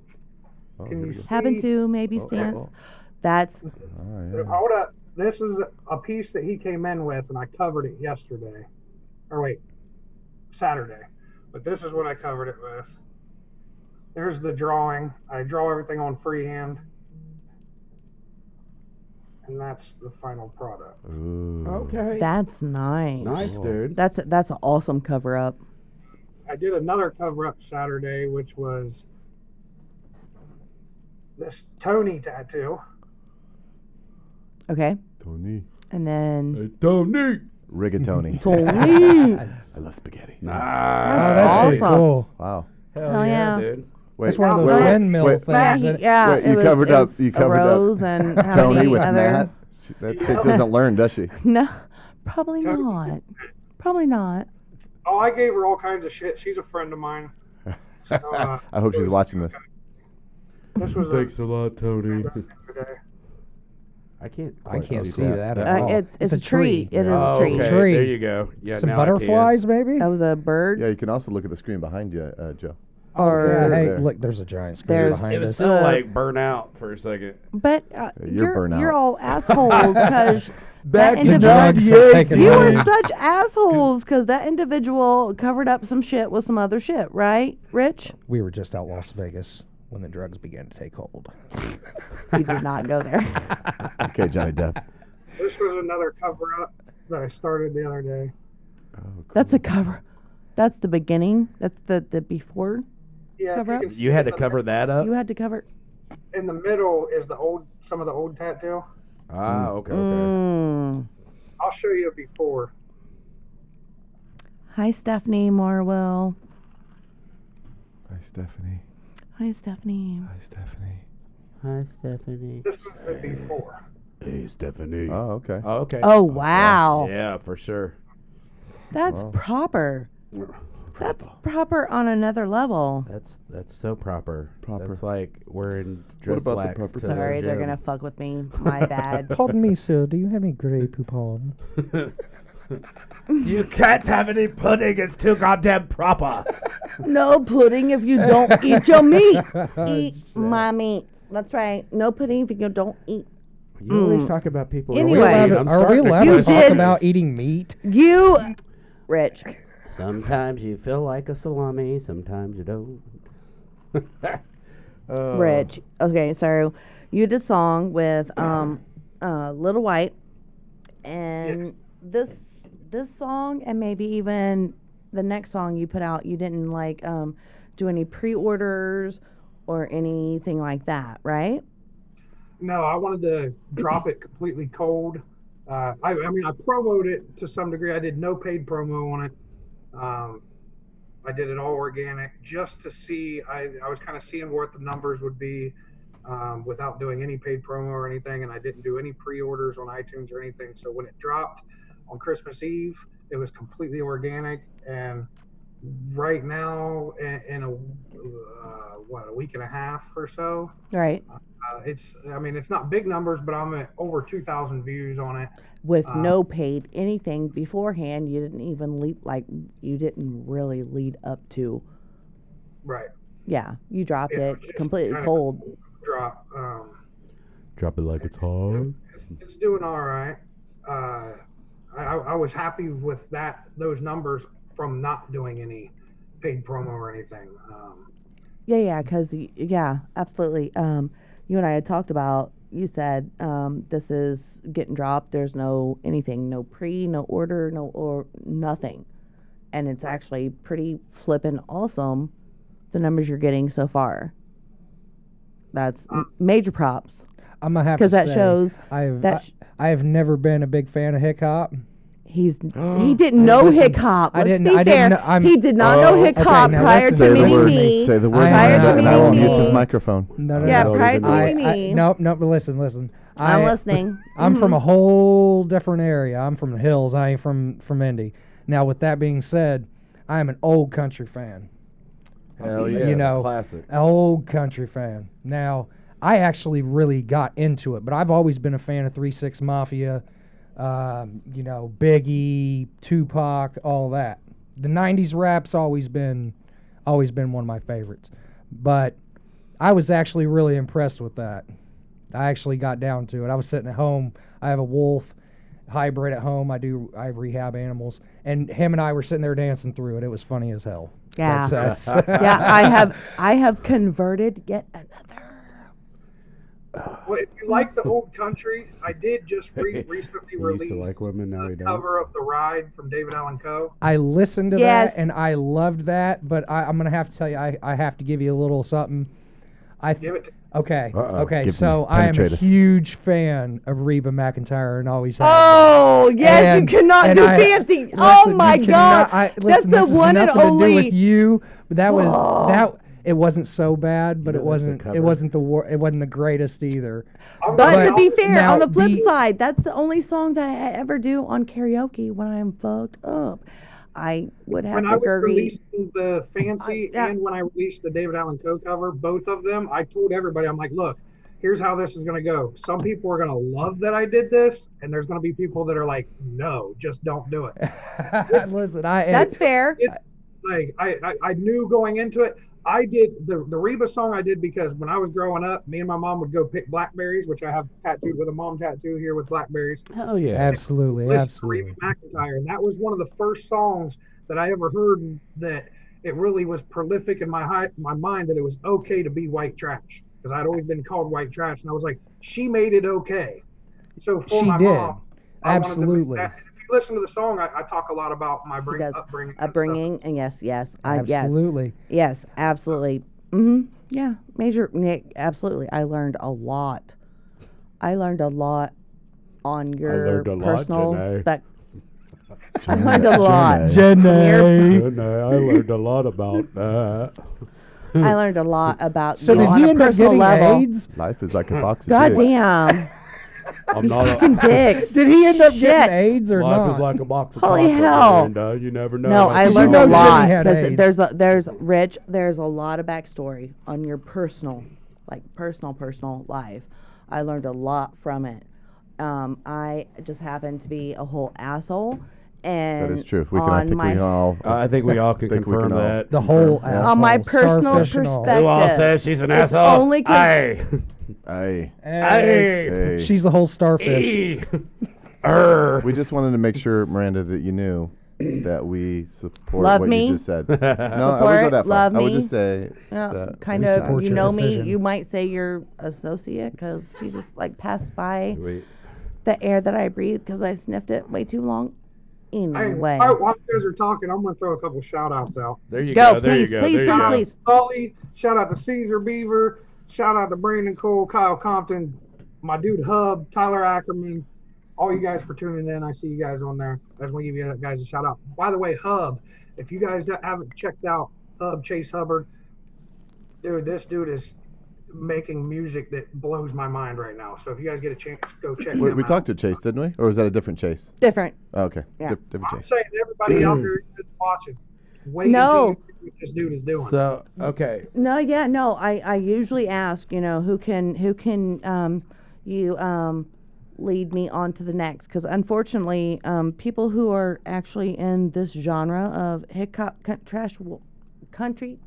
Oh, Can here you we go. Happen to maybe stance. That's Oh, yeah. Hold up. This is a piece that he came in with, and I covered it yesterday. Or wait, Saturday. But this is what I covered it with. There's the drawing. I draw everything on freehand. And that's the final product. Ooh. Okay. that's nice. Nice, dude. That's an awesome cover up. I did another cover-up Saturday, which was this Tony tattoo. Okay, Tony. and then Tony. Rigatoni. Tony. I love spaghetti. Oh, Nah. that's pretty awesome. cool. Wow. Hell yeah. dude. Wait, That's one of those wait, windmill wait. things. Yeah, isn't it? yeah. Wait, you it was, covered it up- was you a covered up rose and how Tony many with other? Matt. That chick doesn't learn, does she? No, probably not. Probably not. Oh, I gave her all kinds of shit. She's a friend of mine. So, I hope she's watching this. this was Thanks a lot, Tony. today. I can't. I quite can't see that at all. It's a treat. It is Oh, a treat. okay. Tree. There you go. Yeah, Some now I can. butterflies, maybe? That was a bird. Yeah, you can also look at the screen behind you, Joe. Or Yeah, hey, there. look, there's a giant screen There's- It behind was us. still like burn out for a second. But You're burnt you're out. all assholes because Back that in drugs have individual. taken You over. were such assholes because that individual covered up some shit with some other shit, right, Rich? We were just out Las Vegas when the drugs began to take hold. You did not go there. Okay, Johnny Depp. This was another cover-up that I started the other day. Oh, cool. That's a cover. That's the beginning. That's the before. Yeah, Cover up? can see You had in to the- cover that up. You had to cover. In the middle is some of the old tattoo. Ah, okay. I'll show you a before. Hi, Stephanie Marwell. Hi, Stephanie. Hi, Stephanie. Hi, Stephanie. Hi, Stephanie. This was the before. Hey, Stephanie. Oh, okay. Oh, okay. Oh, wow. Yeah, for sure. That's Wow. proper. That's proper on another level. That's so proper. Proper. That's like wearing dress about the slacks proper to time? Sorry, the they're gym. gonna fuck with me. My bad. Pardon me, sir. Do you have any Grey Poupon? You can't have any pudding. It's too goddamn proper. No pudding if you don't eat your meat. Eat my meat. That's right. No pudding if you don't eat. You always talk about people. Anyway. Are we allowed You to talk did- about eating meat? You, Rich. Sometimes you feel like a salami. Sometimes you don't. Rich. Okay, so you did a song with Little White, and this song, and maybe even the next song you put out, you didn't like do any pre-orders or anything like that, right? No, I wanted to drop it completely cold. I mean, I promoted it to some degree. I did no paid promo on it. I did it all organic just to see. I was kind of seeing what the numbers would be without doing any paid promo or anything, and I didn't do any pre-orders on iTunes or anything. So when it dropped on Christmas Eve, it was completely organic. And right now, in a week and a half or so, Right. it's not big numbers, but I'm at over 2,000 views on it. With no paid anything beforehand, you didn't even you didn't really lead up to. Right. Yeah, you dropped Yeah, it just completely kinda cold. Drop. Drop it like it's hot. It's doing all right. I was happy with those numbers from not doing any paid promo or anything. Yeah, because absolutely. You and I had talked about. You said this is getting dropped. There's no anything, no no order, or nothing, and it's actually pretty flippin' awesome. The numbers you're getting so far. That's major props. I'm gonna have to Because that say, shows I have never been a big fan of hip hop. he didn't know hip hop. I Let's didn't- be I fair. didn't know- I'm- he did not know hip hop now prior listen. to Say the meeting word. me. Say the word. Prior to and I won't meeting mute his me. microphone. No, Yeah, don't prior even to know. meeting me. No, but listen. I'm listening. I'm from a whole different area. I'm from the hills. I ain't from Indy. Now, with that being said, I am an old country fan. Hell yeah, You know, classic. an old country fan. Now, I actually really got into it, but I've always been a fan of 3 6 Mafia, you know, Biggie, Tupac, all that. The 90s rap's always been one of my favorites. But I was actually really impressed with that. I actually got down to it. I was sitting at home. I have a wolf hybrid at home. I rehab animals, and him and I were sitting there dancing through it. It was funny as hell. Yeah. That's- Yeah, I have converted yet another. Well, if you like the old country, I did just recently He used release to like women, now he the don't. cover of The Ride from David Allan Coe. I listened to Yes. that and I loved that, but I'm gonna have to tell you, I have to give you a little something. Give it to Okay. Uh-oh. Okay. Give So me- I am a penetrate us. huge fan of Reba McEntire and always have been. Oh yes, And- you cannot and do I- fancy. Oh Listen, my you God, cannot- I- that's listen, the this has one and nothing to do only. with you. But that was Oh. that. It wasn't so bad, but You it know that's the wasn't. It cover. wasn't it wasn't the greatest either. I'm But gonna to be tell- fair, now on the flip the- side, that's the only song that I ever do on karaoke when I am fucked up. I would have when to I was agree. releasing the Fancy yeah. and when I released the David Allan Coe cover, both of them, I told everybody, I'm like, look, here's how this is going to go. Some people are going to love that I did this, and there's going to be people that are like, no, just don't do it. Listen, That's fair. Like, I knew going into it. I did the Reba song I did because when I was growing up, me and my mom would go pick blackberries, which I have tattooed with a mom tattoo here with blackberries. Hell yeah. absolutely, Listen to absolutely. Reba McEntire, and that was one of the first songs that I ever heard that it really was prolific in my mind that it was okay to be white trash, because I'd always been called white trash, and I was like, she made it okay. So for She my did. mom, I wanted to make Absolutely. that. And if you listen to the song, I talk a lot about my He does upbringing. and stuff. upbringing, and yes, yes, Absolutely. yes, absolutely. Yeah, major, Nick, absolutely. I learned a lot. I learned a lot on your learned a lot, personal Janae. spec. I learned a lot. Jenny. I learned a lot about that. I learned a lot about So you did on he a end up personal getting level. AIDS? Life is like a box of God dicks. damn. I'm not Fucking dicks. Did he end up Shit. getting AIDS or Life not? is like a box of Holy chocolates, hell. and you never know. No, about I the learned know a Jenny lot had because AIDS. there's Rich. There's a lot of backstory on your personal life. I learned a lot from it. I just happened to be a whole asshole, and That is true. I on think my we all. I think we all can think we confirm can all- that. The whole Yeah. on my asshole, personal starfish and all. perspective. Who all says she's an It's asshole? only 'cause- Aye. Hey, Hey. hey. She's the whole starfish. Ee. Err. We just wanted to make sure, Miranda, that you knew that we support Love what me. you just said. No, I wouldn't go Support, that far. love I would me. just say Yeah, that kind we of. support You your know me. decision. You might say you're associate because she just like passed by Wait. the air that I breathe because I sniffed it way too long. Hey, Anyway, while you guys are talking, I'm going to throw a couple shout outs out. There you Go, go. There please, you go. please, there you go. please. Sully, shout out to Caesar Beaver, shout out to Brandon Cole, Kyle Compton, my dude Hub, Tyler Ackerman, all you guys for tuning in. I see you guys on there. I just want to give you guys a shout out. By the way, Hub, if you guys haven't checked out Hub Chase Hubbard, dude, this dude is making music that blows my mind right now. So if you guys get a chance, go check him we out. talked to Chase, didn't we? Or was that a different Chase? different. Oh, okay, Yeah. different I'm Chase. saying to everybody out there that's watching, wait No. until you see what this dude is doing. So okay. No, yeah, no. I usually ask, who can you lead me on to the next? Because unfortunately, people who are actually in this genre of hip hop, country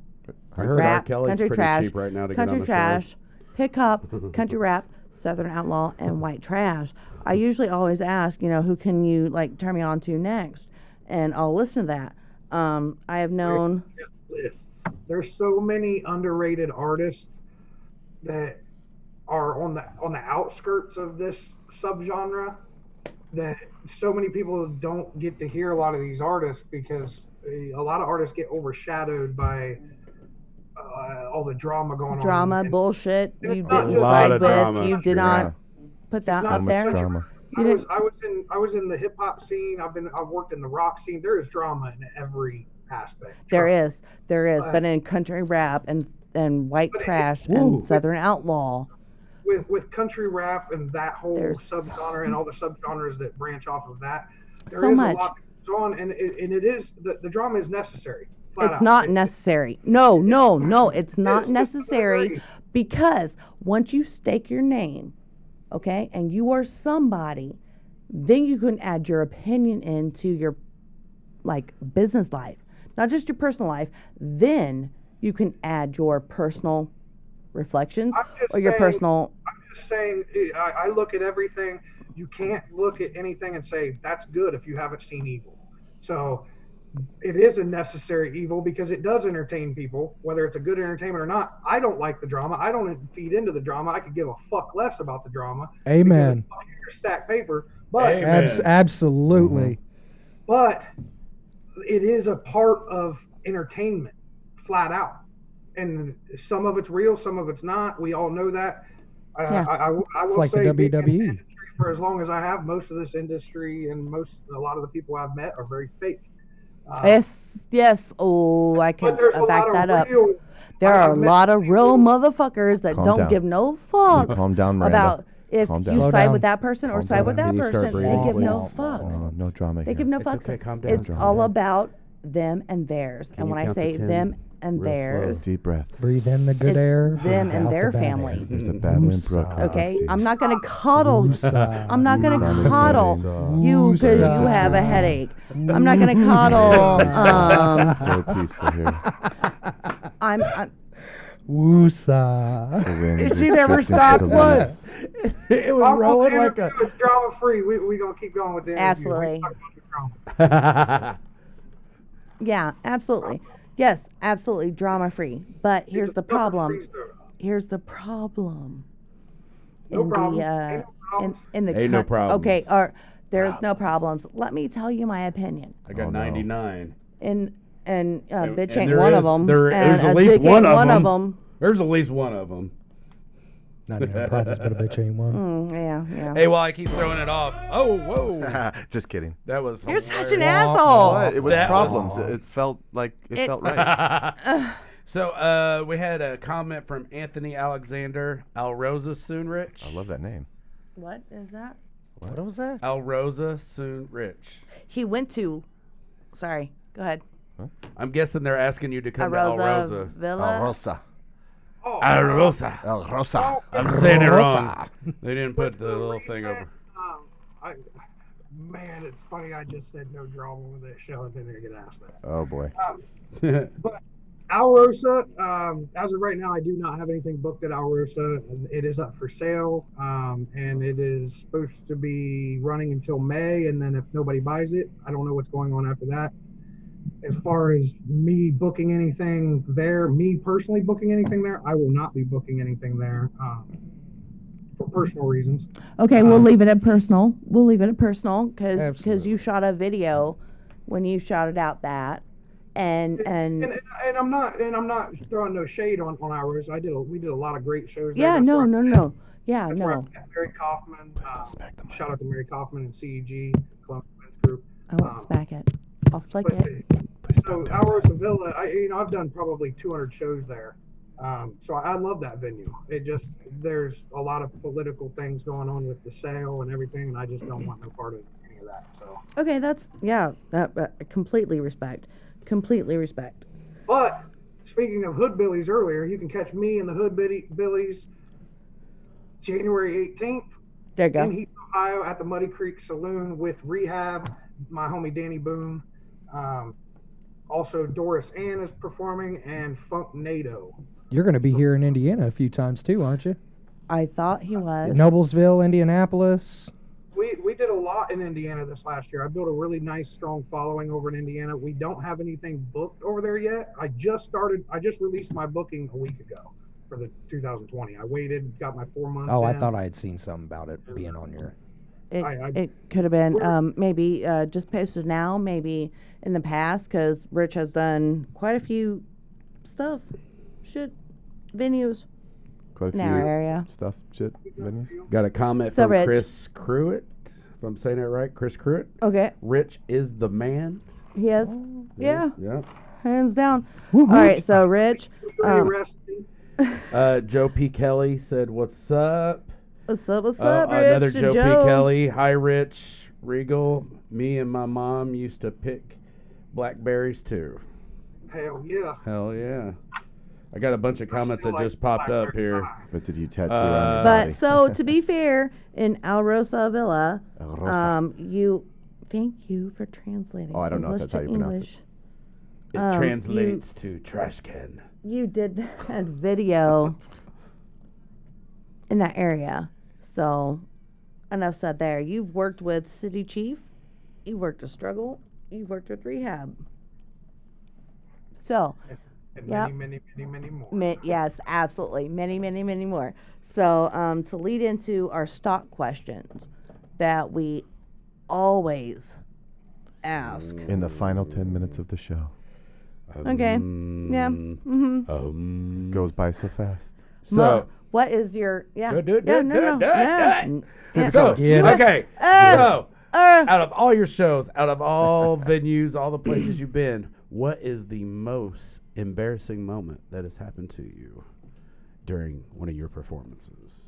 I heard R. rap, Kelly's country pretty trash, cheap right now to country get on the trash, hip hop, country rap, Southern outlaw, and white trash. I usually always ask, who can you like turn me on to next, and I'll listen to that. I have known. List. There's so many underrated artists that are on the outskirts of this subgenre that so many people don't get to hear a lot of these artists because a lot of artists get overshadowed by all the drama going on. Drama, And bullshit. it's You not didn't just side like with. drama. You did Yeah. not put that It's up not much there. drama. I was in the hip hop scene. I've worked in the rock scene. There is drama in every aspect. There Trust is, But- but in country rap and white But it- trash Woo. and Southern outlaw, with country rap and that whole There's subgenre and all the subgenres that branch off of that, there so is much. a lot that goes on, and it is the drama is necessary. Flat It's out. not necessary. No, it's not necessary agree. because once you stake your name, okay, and you are somebody, then you can add your opinion into your like business life, not just your personal life. Then you can add your personal reflections I'm just or your saying- personal. I'm just saying, I look at everything. You can't look at anything and say that's good if you haven't seen evil. So it is a necessary evil because it does entertain people, whether it's a good entertainment or not. I don't like the drama. I don't feed into the drama. I could give a fuck less about the drama. Amen. Because it's fucking your stack paper. But Amen. Absolutely. but it is a part of entertainment, flat out. And some of it's real, some of it's not. We all know that. Yeah. I will like the say, being in WWE. the industry for as long as I have, most of this industry and a lot of the people I've met are very fake. Yes. Oh, I can But there's a back lot that of up. real. There are a I've met lot of real people- motherfuckers that Calm don't down. give no fucks Calm down, Miranda. about if Calm down. you Slow side down. with that person or Calm side down. with that Can you start person. They breathing, give no please? fucks. No drama They here. give no It's fucks. okay, calm down. It's Calm all down. about them and theirs. And you when I count to say 10 them and real slow? theirs, Deep breaths. Breathe in the good it's air. them breathe and out their the bad family. air. There's a babbling brook. Okay, underneath. I'm not gonna cuddle. Woosah. I'm not gonna Woosah. cuddle you because you Woosah. have a headache. I'm not gonna cuddle. So peaceful here. I'm Woosah. The wind is She never drifting stopped through the once. leaves. It was rolling like a. It's drama free. We gonna keep going with the interview. Absolutely. We talk about the drama. yeah, absolutely. Yes, absolutely drama free. But here's the problem. Here's the problem. No problem. Ain't no In problems. the Ain't no coun- problems. Okay, there's no problems. Let me tell you my opinion. I got Oh, no. 99. And bitch and ain't there one is- of them. there's and at a least dick one ain't of one them. of them. There's at least one of them. Not even problems, but a bitch ain't one. Yeah. Hey, well, I keep throwing it off. Oh, whoa. Just kidding. That was. You're such an hilarious. asshole. What? It was That problems. was- It felt like it It- felt right. So we had a comment from Anthony Alexander Alrosa Soon Rich. I love that name. What is that? What was that? Alrosa Soon Rich. He went to. Sorry. Go ahead. I'm guessing they're asking you to come to Rosa Alrosa. Villa. El Rosa. Oh, Alrosa. El Rosa. I'm saying it wrong. Rosa. They didn't put the little thing over. Man, it's funny. I just said no drama with that show, and then I get asked that. Oh boy. But Alrosa, as of right now, I do not have anything booked at Alrosa. It is up for sale, and it is supposed to be running until May. And then if nobody buys it, I don't know what's going on after that. As far as me booking anything there, me personally booking anything there, I will not be booking anything there for personal reasons. Okay, we'll leave it at personal. We'll leave it at personal because Absolutely. you shot a video when you shouted out that, and And I'm not throwing no shade on Alrosa. We did a lot of great shows. there. yeah, That's no, where- no, yeah, That's where I no. met Mary Kaufman. smack the mic. Shout out to Mary Kaufman and CEG, Columbus Men's Group. I won't smack it. I'll flick But, it. so Alrosa Villa, I've done probably 200 shows there. So I love that venue. There's a lot of political things going on with the sale and everything, and I just don't want no part of any of that. So, Okay, that completely respect. Completely respect. but speaking of Hood Billies earlier, you can catch me in the Hood Billies January 18th There you in go. Heath, Ohio, at the Muddy Creek Saloon with Rehab, my homie Danny Boone. Also, Doris Ann is performing, and Funk NATO. You're going to be here in Indiana a few times too, aren't you? I thought he was. Noblesville, Indianapolis. We did a lot in Indiana this last year. I built a really nice, strong following over in Indiana. We don't have anything booked over there yet. I just released my booking a week ago for the 2020. I waited, got my 4 months. Oh, I in. thought I had seen something about it being on your. It could have been maybe just posted now, maybe in the past, because Rich has done quite a few venues Quite a in our few area. stuff, shit, venues. Got a comment So from Rich. Chris Cruitt. If I'm saying it right, Chris Cruitt. Okay, Rich is the man. he has. Yeah, Yeah. hands down. All right, so Rich. Really arrested. Joe P. Kelly said, "What's up?" What's up? What's up, Rich? Another to Joe P. Kelly. Hi, Rich Regal. Me and my mom used to pick blackberries too. Hell yeah. Hell yeah. I got a bunch of comments that just popped up here. But did you tattoo on your But body? so to be fair, in El Rosa Villa, El Rosa. thank you for translating. Oh, I don't know if English that's how to you pronounce English. It translates to trash can. You did that video in that area. So enough said there. You've worked with City Chief. You've worked with Struggle. You've worked with Rehab. So, And yep. many more. Yes, absolutely. Many, many, many more. So to lead into our stock questions that we always ask. In the final 10 minutes of the show. Okay. Yeah. Mm-hmm. Goes by so fast. So, What is your So, okay. So, Uh, out of all your shows, out of all venues, all the places you've been, what is the most embarrassing moment that has happened to you during one of your performances?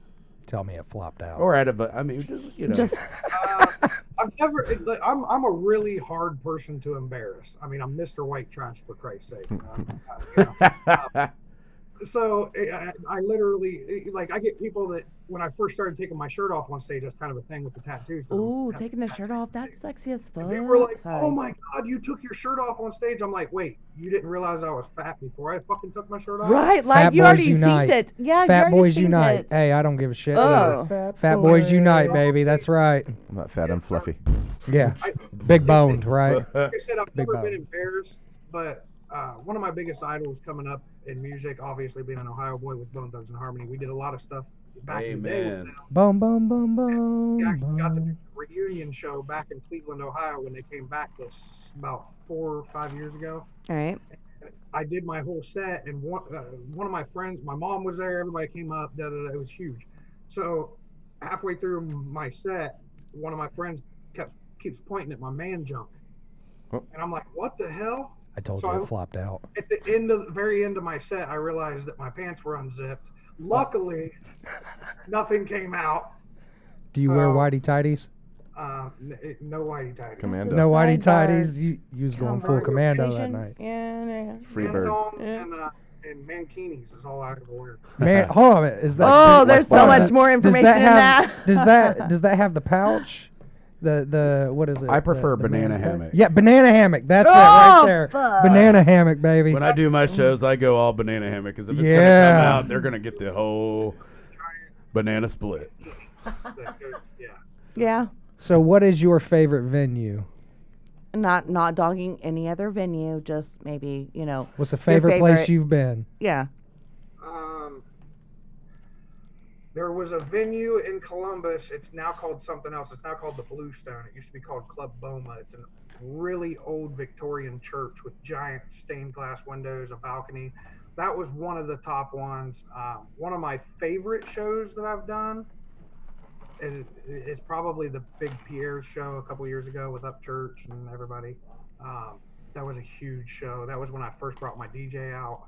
Tell me it flopped out. Or out of just. I've never. I'm a really hard person to embarrass. I mean, I'm Mr. White Trash for Christ's sake. So I literally I get people that when I first started taking my shirt off on stage, that's kind of a thing with the tattoos. ooh, taking the shirt off, that's sexy as fuck. They were like, Sorry. "Oh my God, you took your shirt off on stage." I'm like, "Wait, you didn't realize I was fat before I fucking took my shirt off?" Right, like Fat you Boys already Unite. seen it. Yeah, Fat you already Boys seen Unite. it. Hey, I don't give a shit. Oh. Fat Boys Unite, baby. That's right. I'm not fat, I'm fluffy. Yeah. Big boned, right? Like I said, I've Big never bone. been embarrassed, but one of my biggest idols coming up in music, obviously being an Ohio boy with Bone Thugs and Harmony, we did a lot of stuff back in the day with Amen. them. Boom, boom, boom, boom. We actually got to do boom. a reunion show back in Cleveland, Ohio when they came back this about 4 or 5 years ago. All right. I did my whole set, and one of my friends, my mom was there, everybody came up, it was huge. So halfway through my set, one of my friends keeps pointing at my man junk. Oh. And I'm like, what the hell? I told So you I- it flopped out. At the very end of my set, I realized that my pants were unzipped. Luckily, nothing came out. Do you wear So- whitey tighties? No whitey tighty. Commando. No whitey Sidebar. tighties. You was going full commando that night. Yeah. Free bird. And mankinis is all I ever wear. Man, hold on a minute. Is that? Oh, there's so Why- much more does information in have, that. Does that have the pouch? The what is it? I prefer The banana man- hammock. Yeah, banana hammock. That's it right Oh, there. fuck. Banana hammock, baby. When I do my shows, I go all banana hammock because if it's gonna Yeah. come out, they're gonna get the whole banana split. Yeah. Yeah. So, what is your favorite venue? Not dogging any other venue, just maybe, What's the favorite place favorite- you've been? yeah. There was a venue in Columbus. It's now called something else. It's now called the Bluestone. It used to be called Club Boma. It's a really old Victorian church with giant stained glass windows, a balcony. That was one of the top ones. One of my favorite shows that I've done is probably the Big Pierre's show a couple years ago with Upchurch and everybody. That was a huge show. That was when I first brought my DJ out.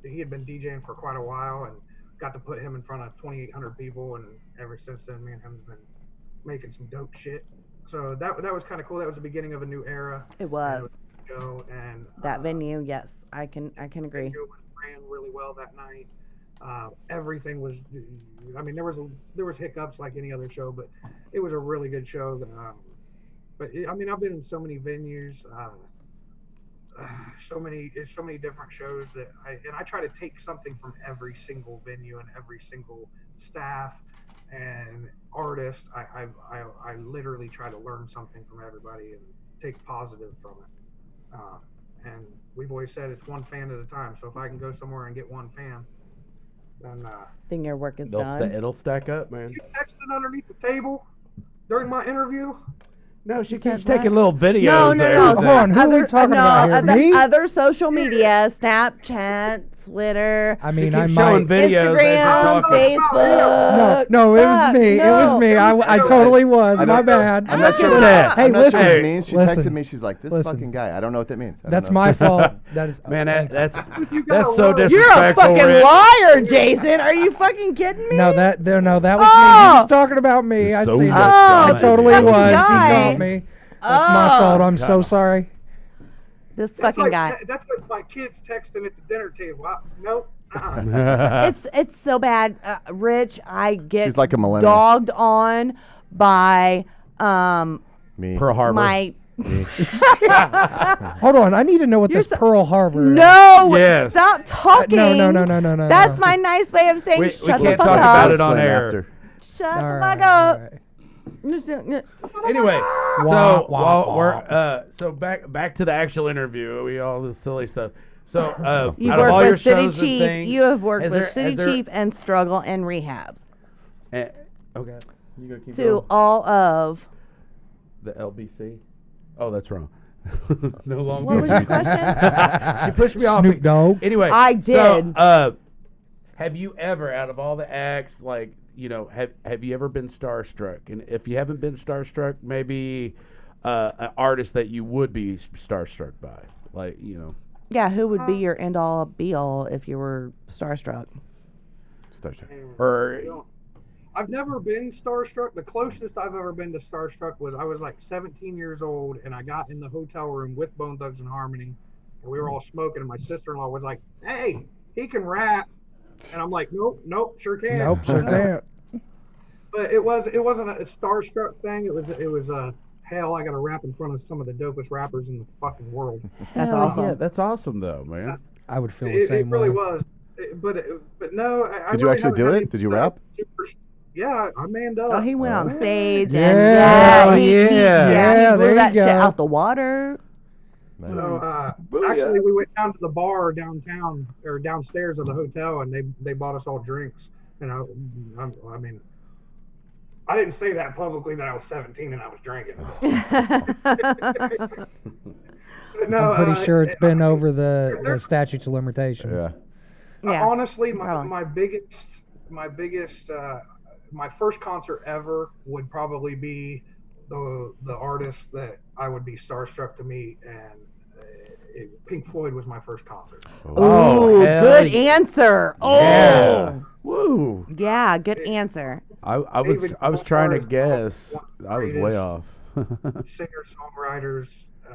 He had been DJing for quite a while and got to put him in front of 2,800 people, and ever since then, me and him's been making some dope shit. So that was kind of cool. That was the beginning of a new era. It was. And That venue, yes. I can agree. It ran really well that night. Everything was, I mean, there was hiccups like any other show, but it was a really good show. I mean, I've been in so many venues, so many different shows that I try to take something from every single venue and every single staff and artist. I literally try to learn something from everybody and take positive from it. And we've always said it's one fan at a time. So if I can go somewhere and get one fan, then Your work is done. It'll stack up, man. you texted underneath the table during my interview. No, she said keeps taking what? little videos. No, no, there. no. Hold on, who are we talking about here? other, Me? other social media, Snapchat, Twitter, I mean, She I keeps showing might. videos. as you're Instagram, talking. Facebook. No, it was Fuck, me. It was no. me. I totally was. I My don't- bad. I'm not sure. Look What, at that. Hey, I'm not listen. sure what it means. She Listen. texted me. She's like, "This Listen. fucking guy. I don't know what that means." I don't That's know. my fault. That is Man, that's You that's gotta so love- disrespectful. You're a fucking Rich. liar, Jason. Are you fucking kidding me? no, that was me. He Oh. was talking about me. You're I so see much that. dumb. I totally This was. fucking He guy. got me. That's my fault. I'm so sorry. This That's fucking like, guy. That's what my kids texting at the dinner table. Nope. Uh-uh. It's so bad, Rich. I get She's like a millennial. dogged on by Me. Pearl Harbor. my Hold on. I need to know what this so- Pearl Harbor is. no. Yes. Stop talking. No. That's my nice way of saying we shut the can't fuck talk up. about it on Explain air. after. Shut All the right, fuck up. all right. Anyway, Wah, so wah, while wah. we're so back to the actual interview. We all this silly stuff. So You've out of all worked your with City shows and Chief. things, You have worked has with there- City has there- Chief and Struggle and Rehab. Okay, you gonna keep To going? all of. The LBC. Oh, that's wrong. No longer. What was your question? She pushed me off. Snoop Dogg. Anyway, I did. So, have you ever, out of all the acts, like have you ever been starstruck? And if you haven't been starstruck, maybe an artist that you would be starstruck by, like Yeah, who would be your end all be all if you were starstruck? Star Trek. or I've never been starstruck. The closest I've ever been to starstruck was I was like 17 years old, and I got in the hotel room with Bone Thugs and Harmony, and we were all smoking, and my sister-in-law was like, "Hey, he can rap," and I'm like, "Nope, sure can." Nope, sure can't. But it wasn't a starstruck thing. It was a hell. I got to rap in front of some of the dopest rappers in the fucking world. That's Hell awesome. Yeah, that's awesome though, man. I would feel the It same really way. was. But no. I Did you really actually haven't do had it? any, Did you rap? Yeah, I manned up. Oh, he went on stage Yeah. and Oh, he Yeah, blew there you that shit go. out the water. So Booyah. actually, we went down to the bar downtown or downstairs of the hotel, and they bought us all drinks. And I mean, I didn't say that publicly that I was 17 and I was drinking. But no, I'm pretty sure it's been over the there's- statutes of limitations. Yeah. Yeah. honestly, Probably. my first concert ever would probably be the artist that I would be starstruck to meet, and Pink Floyd was my first concert. Oh, Ooh, hell good yeah. answer. Oh, Yeah. Woo. yeah, good answer. I David was trying to Gilmour is guess. one of the I was way greatest off. Singer songwriters.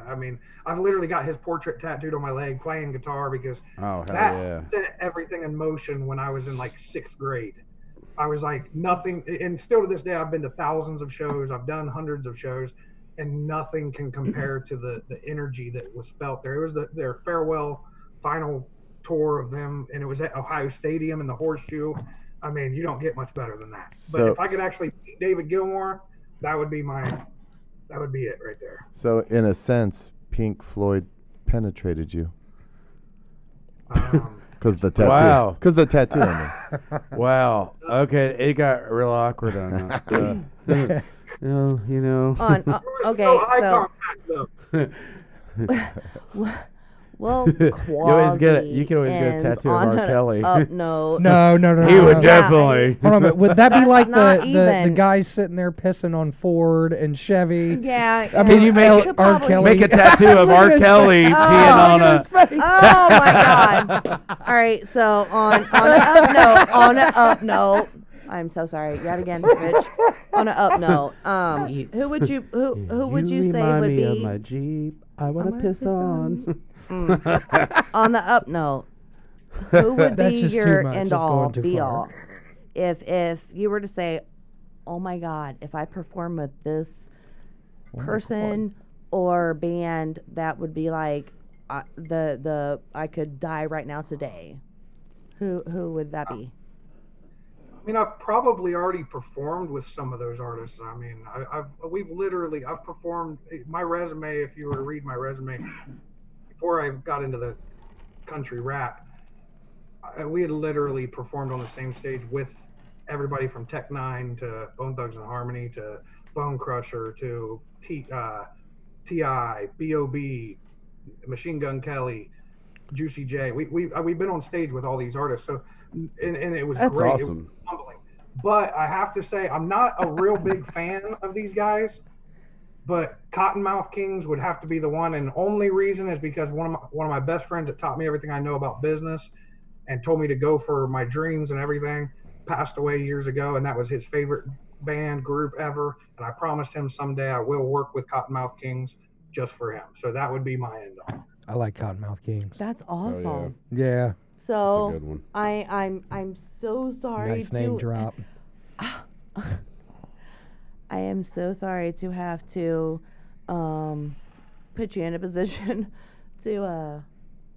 I mean, I've literally got his portrait tattooed on my leg, playing guitar because Oh hell that yeah. set everything in motion when I was in like 6th grade. I was like nothing, and still to this day, I've been to thousands of shows. I've done hundreds of shows, and nothing can compare to the energy that was felt there. It was their farewell final tour of them, and it was at Ohio Stadium in the Horseshoe. I mean, you don't get much better than that. But So- if I could actually beat David Gilmour, that would be it right there. So in a sense, Pink Floyd penetrated you because the tattoo. Wow. Because the tattoo. I mean. Wow. Okay, it got real awkward on that. You know. On okay, No eye so contact, though. well, you can always get a tattoo of R. Kelly. No, No. He would Yeah. definitely. Hold on, but would that be like not the even. guys sitting there pissing on Ford and Chevy? Yeah. I mean, you I make could R. probably- Kelly. Make a tattoo of Look at R. his Kelly face. peeing on Look at a. his face. Oh my god! All right, so on an up note, I'm so sorry. Yet again, Rich. On an up note, who would you say would be my Jeep? I want wanna to piss piss on. on the up note? Who would That's be just too your much. end That's all going too be far. all? If you were to say, oh my god, if I perform with this person or band, that would be like I could die right now today. Who would that be? I mean, I've probably already performed with some of those artists. I mean, I've performed. My resume, if you were to read my resume, before I got into the country rap, we had literally performed on the same stage with everybody from Tech Nine to Bone Thugs and Harmony to Bone Crusher to T.I., B.O.B., Machine Gun Kelly, Juicy J. We've been on stage with all these artists, so and it was That's great. awesome. It was humbling. But I have to say, I'm not a real big fan of these guys. But Cottonmouth Kings would have to be the one, and the only reason is because one of my best friends that taught me everything I know about business and told me to go for my dreams and everything passed away years ago, and that was his favorite band group ever. And I promised him someday I will work with Cottonmouth Kings just for him. So that would be my end all. I like Cottonmouth Kings. That's awesome. Yeah. So That's a good one. I'm so sorry Nice name drop. I am so sorry to have to put you in a position to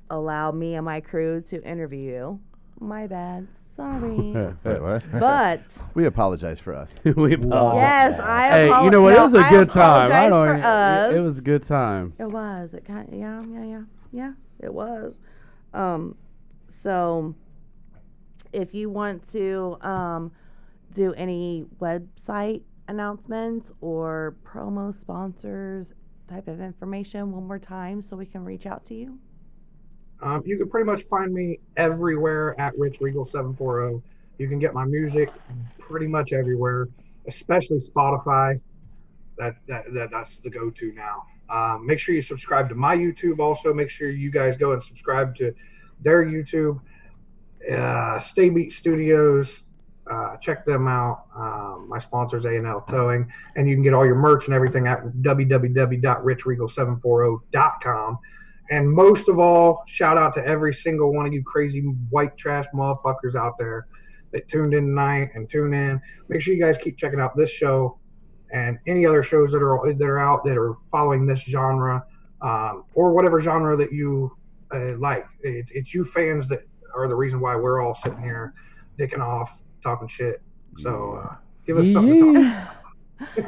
allow me and my crew to interview you. My bad. Sorry. Wait, what? But We apologize for us. We apologize. yes, I Hey, apologize. you know what? It was a good time. I For don't. us. It was a good time. It was. It kind of, yeah. It was. So, if you want to do any website announcements or promo sponsors type of information one more time, so we can reach out to you. You can pretty much find me everywhere at Rich Regal 740. You can get my music pretty much everywhere, especially Spotify. That's the go-to now. Make sure you subscribe to my YouTube. Also, make sure you guys go and subscribe to their YouTube. Stay Beat Studios. Check them out. My sponsor's A&L Towing, and you can get all your merch and everything at www.richregal740.com. And most of all, shout out to every single one of you crazy white trash motherfuckers out there that tuned in tonight and tune in. Make sure you guys keep checking out this show and any other shows that are out that are following this genre, or whatever genre that you like. It's you fans that are the reason why we're all sitting here dicking off, talking shit. So give us something to talk.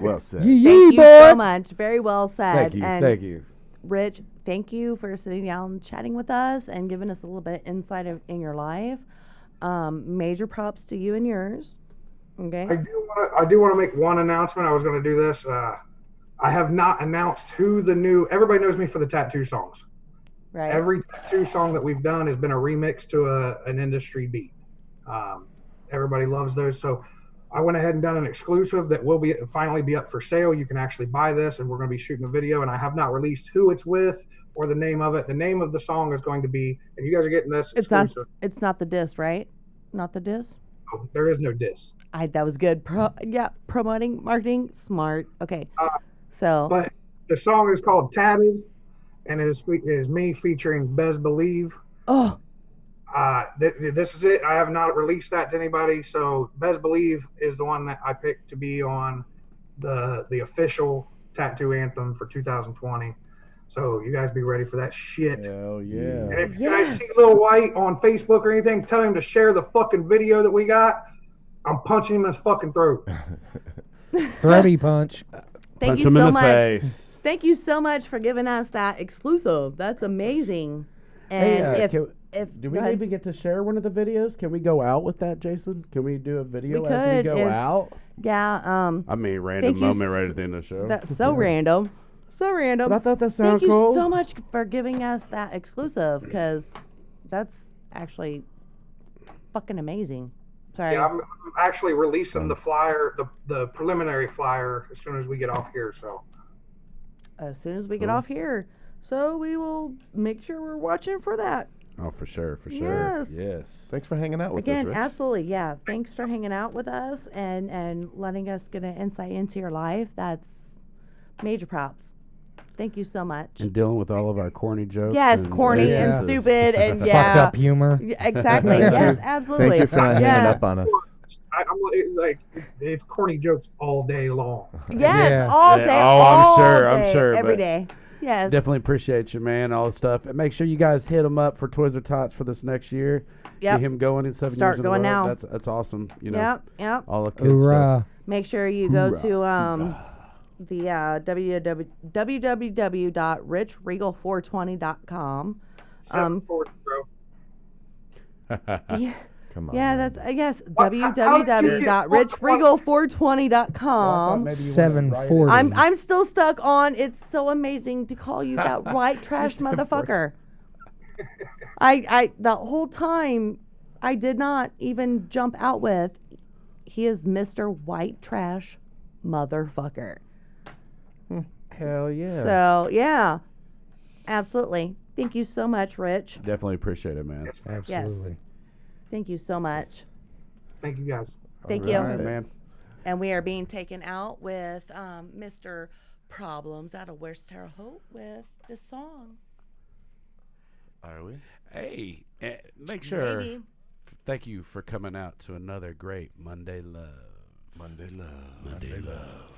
Well said. Thank you so much. Very well said. Thank you. And Thank you. Rich, thank you for sitting down and chatting with us and giving us a little bit of insight in your life. Major props to you and yours. Okay. I do want to make one announcement. I was going to do this. I have not announced who the new. Everybody knows me for the tattoo songs. Right. Every tattoo song that we've done has been a remix to an industry beat. Everybody loves those. So I went ahead and done an exclusive that will finally be up for sale. You can actually buy this, and we're going to be shooting a video. And I have not released who it's with or the name of it. The name of the song is going to be, and you guys are getting this exclusive. It's not the diss, right? Not the diss. Oh, there is no diss. That was good. Promoting, marketing, smart. Okay. But the song is called Tatted, and it is me featuring Bez Believe. Oh. This is it. I have not released that to anybody. So Bez Believe is the one that I picked to be on the official tattoo anthem for 2020. So you guys be ready for that shit. Hell yeah. And if you guys see Lil White on Facebook or anything, tell him to share the fucking video that we got. I'm punching him in his fucking throat. Throaty punch. Thank Punch you him so in the much. face. Thank you so much for giving us that exclusive. That's amazing. And Hey, do we go ahead. even get to share one of the videos? Can we go out with that, Jason? Can we do a video We as we could, go if- out? Yeah. I mean, random thank you moment right at the end of the show. That's so random. So random. But I thought that Thank sounded you cool. so much for giving us that exclusive, because that's actually fucking amazing. Sorry. Yeah, I'm actually releasing the flyer, the preliminary flyer, as soon as we get off here. So As soon as we get off here. So we will make sure we're watching for that. Oh, for sure, for Yes. sure. Yes. Thanks for hanging out with us, Again, Rich. absolutely. Yeah. Thanks for hanging out with us and letting us get an insight into your life. That's major props. Thank you so much. And dealing with all of our corny jokes. Yes, and corny and references. stupid and Fucked yeah. up humor. Yeah, exactly. Yes, absolutely. Thank you for not hanging up on us. I'm like, it's corny jokes all day long. Yes, Yeah. all Yeah, day. oh, I'm all sure, I'm day, sure, every but day. Yes. Definitely appreciate you, man, all the stuff. And make sure you guys hit him up for Toys or Tots for this next year. Yep. Get him going in 7 Start years in a going row. now. That's awesome. You know, Yep. all the good stuff. Hoorah. Make sure you go to the www.richregal420.com. 740, bro. Yeah. Come on. Yeah, man. that's I guess How did you get- www.richregal420.com. Maybe you wanted to write it. 740. I'm still stuck on. It's so amazing to call you that white trash motherfucker. I the whole time I did not even jump out with. He is Mr. White Trash Motherfucker. Hell yeah. So yeah, absolutely. Thank you so much, Rich. Definitely appreciate it, man. Absolutely. Thank you so much. Thank you guys. Thank All you. right, man. And we are being taken out with Mr. Problems out of West Terre Haute with this song. Are we? Hey, make sure. Maybe. Thank you for coming out to another great Monday Love. Monday love. Monday Love.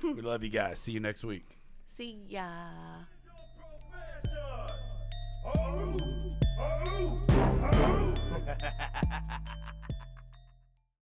We love you guys. See you next week. See ya. Oh, oh.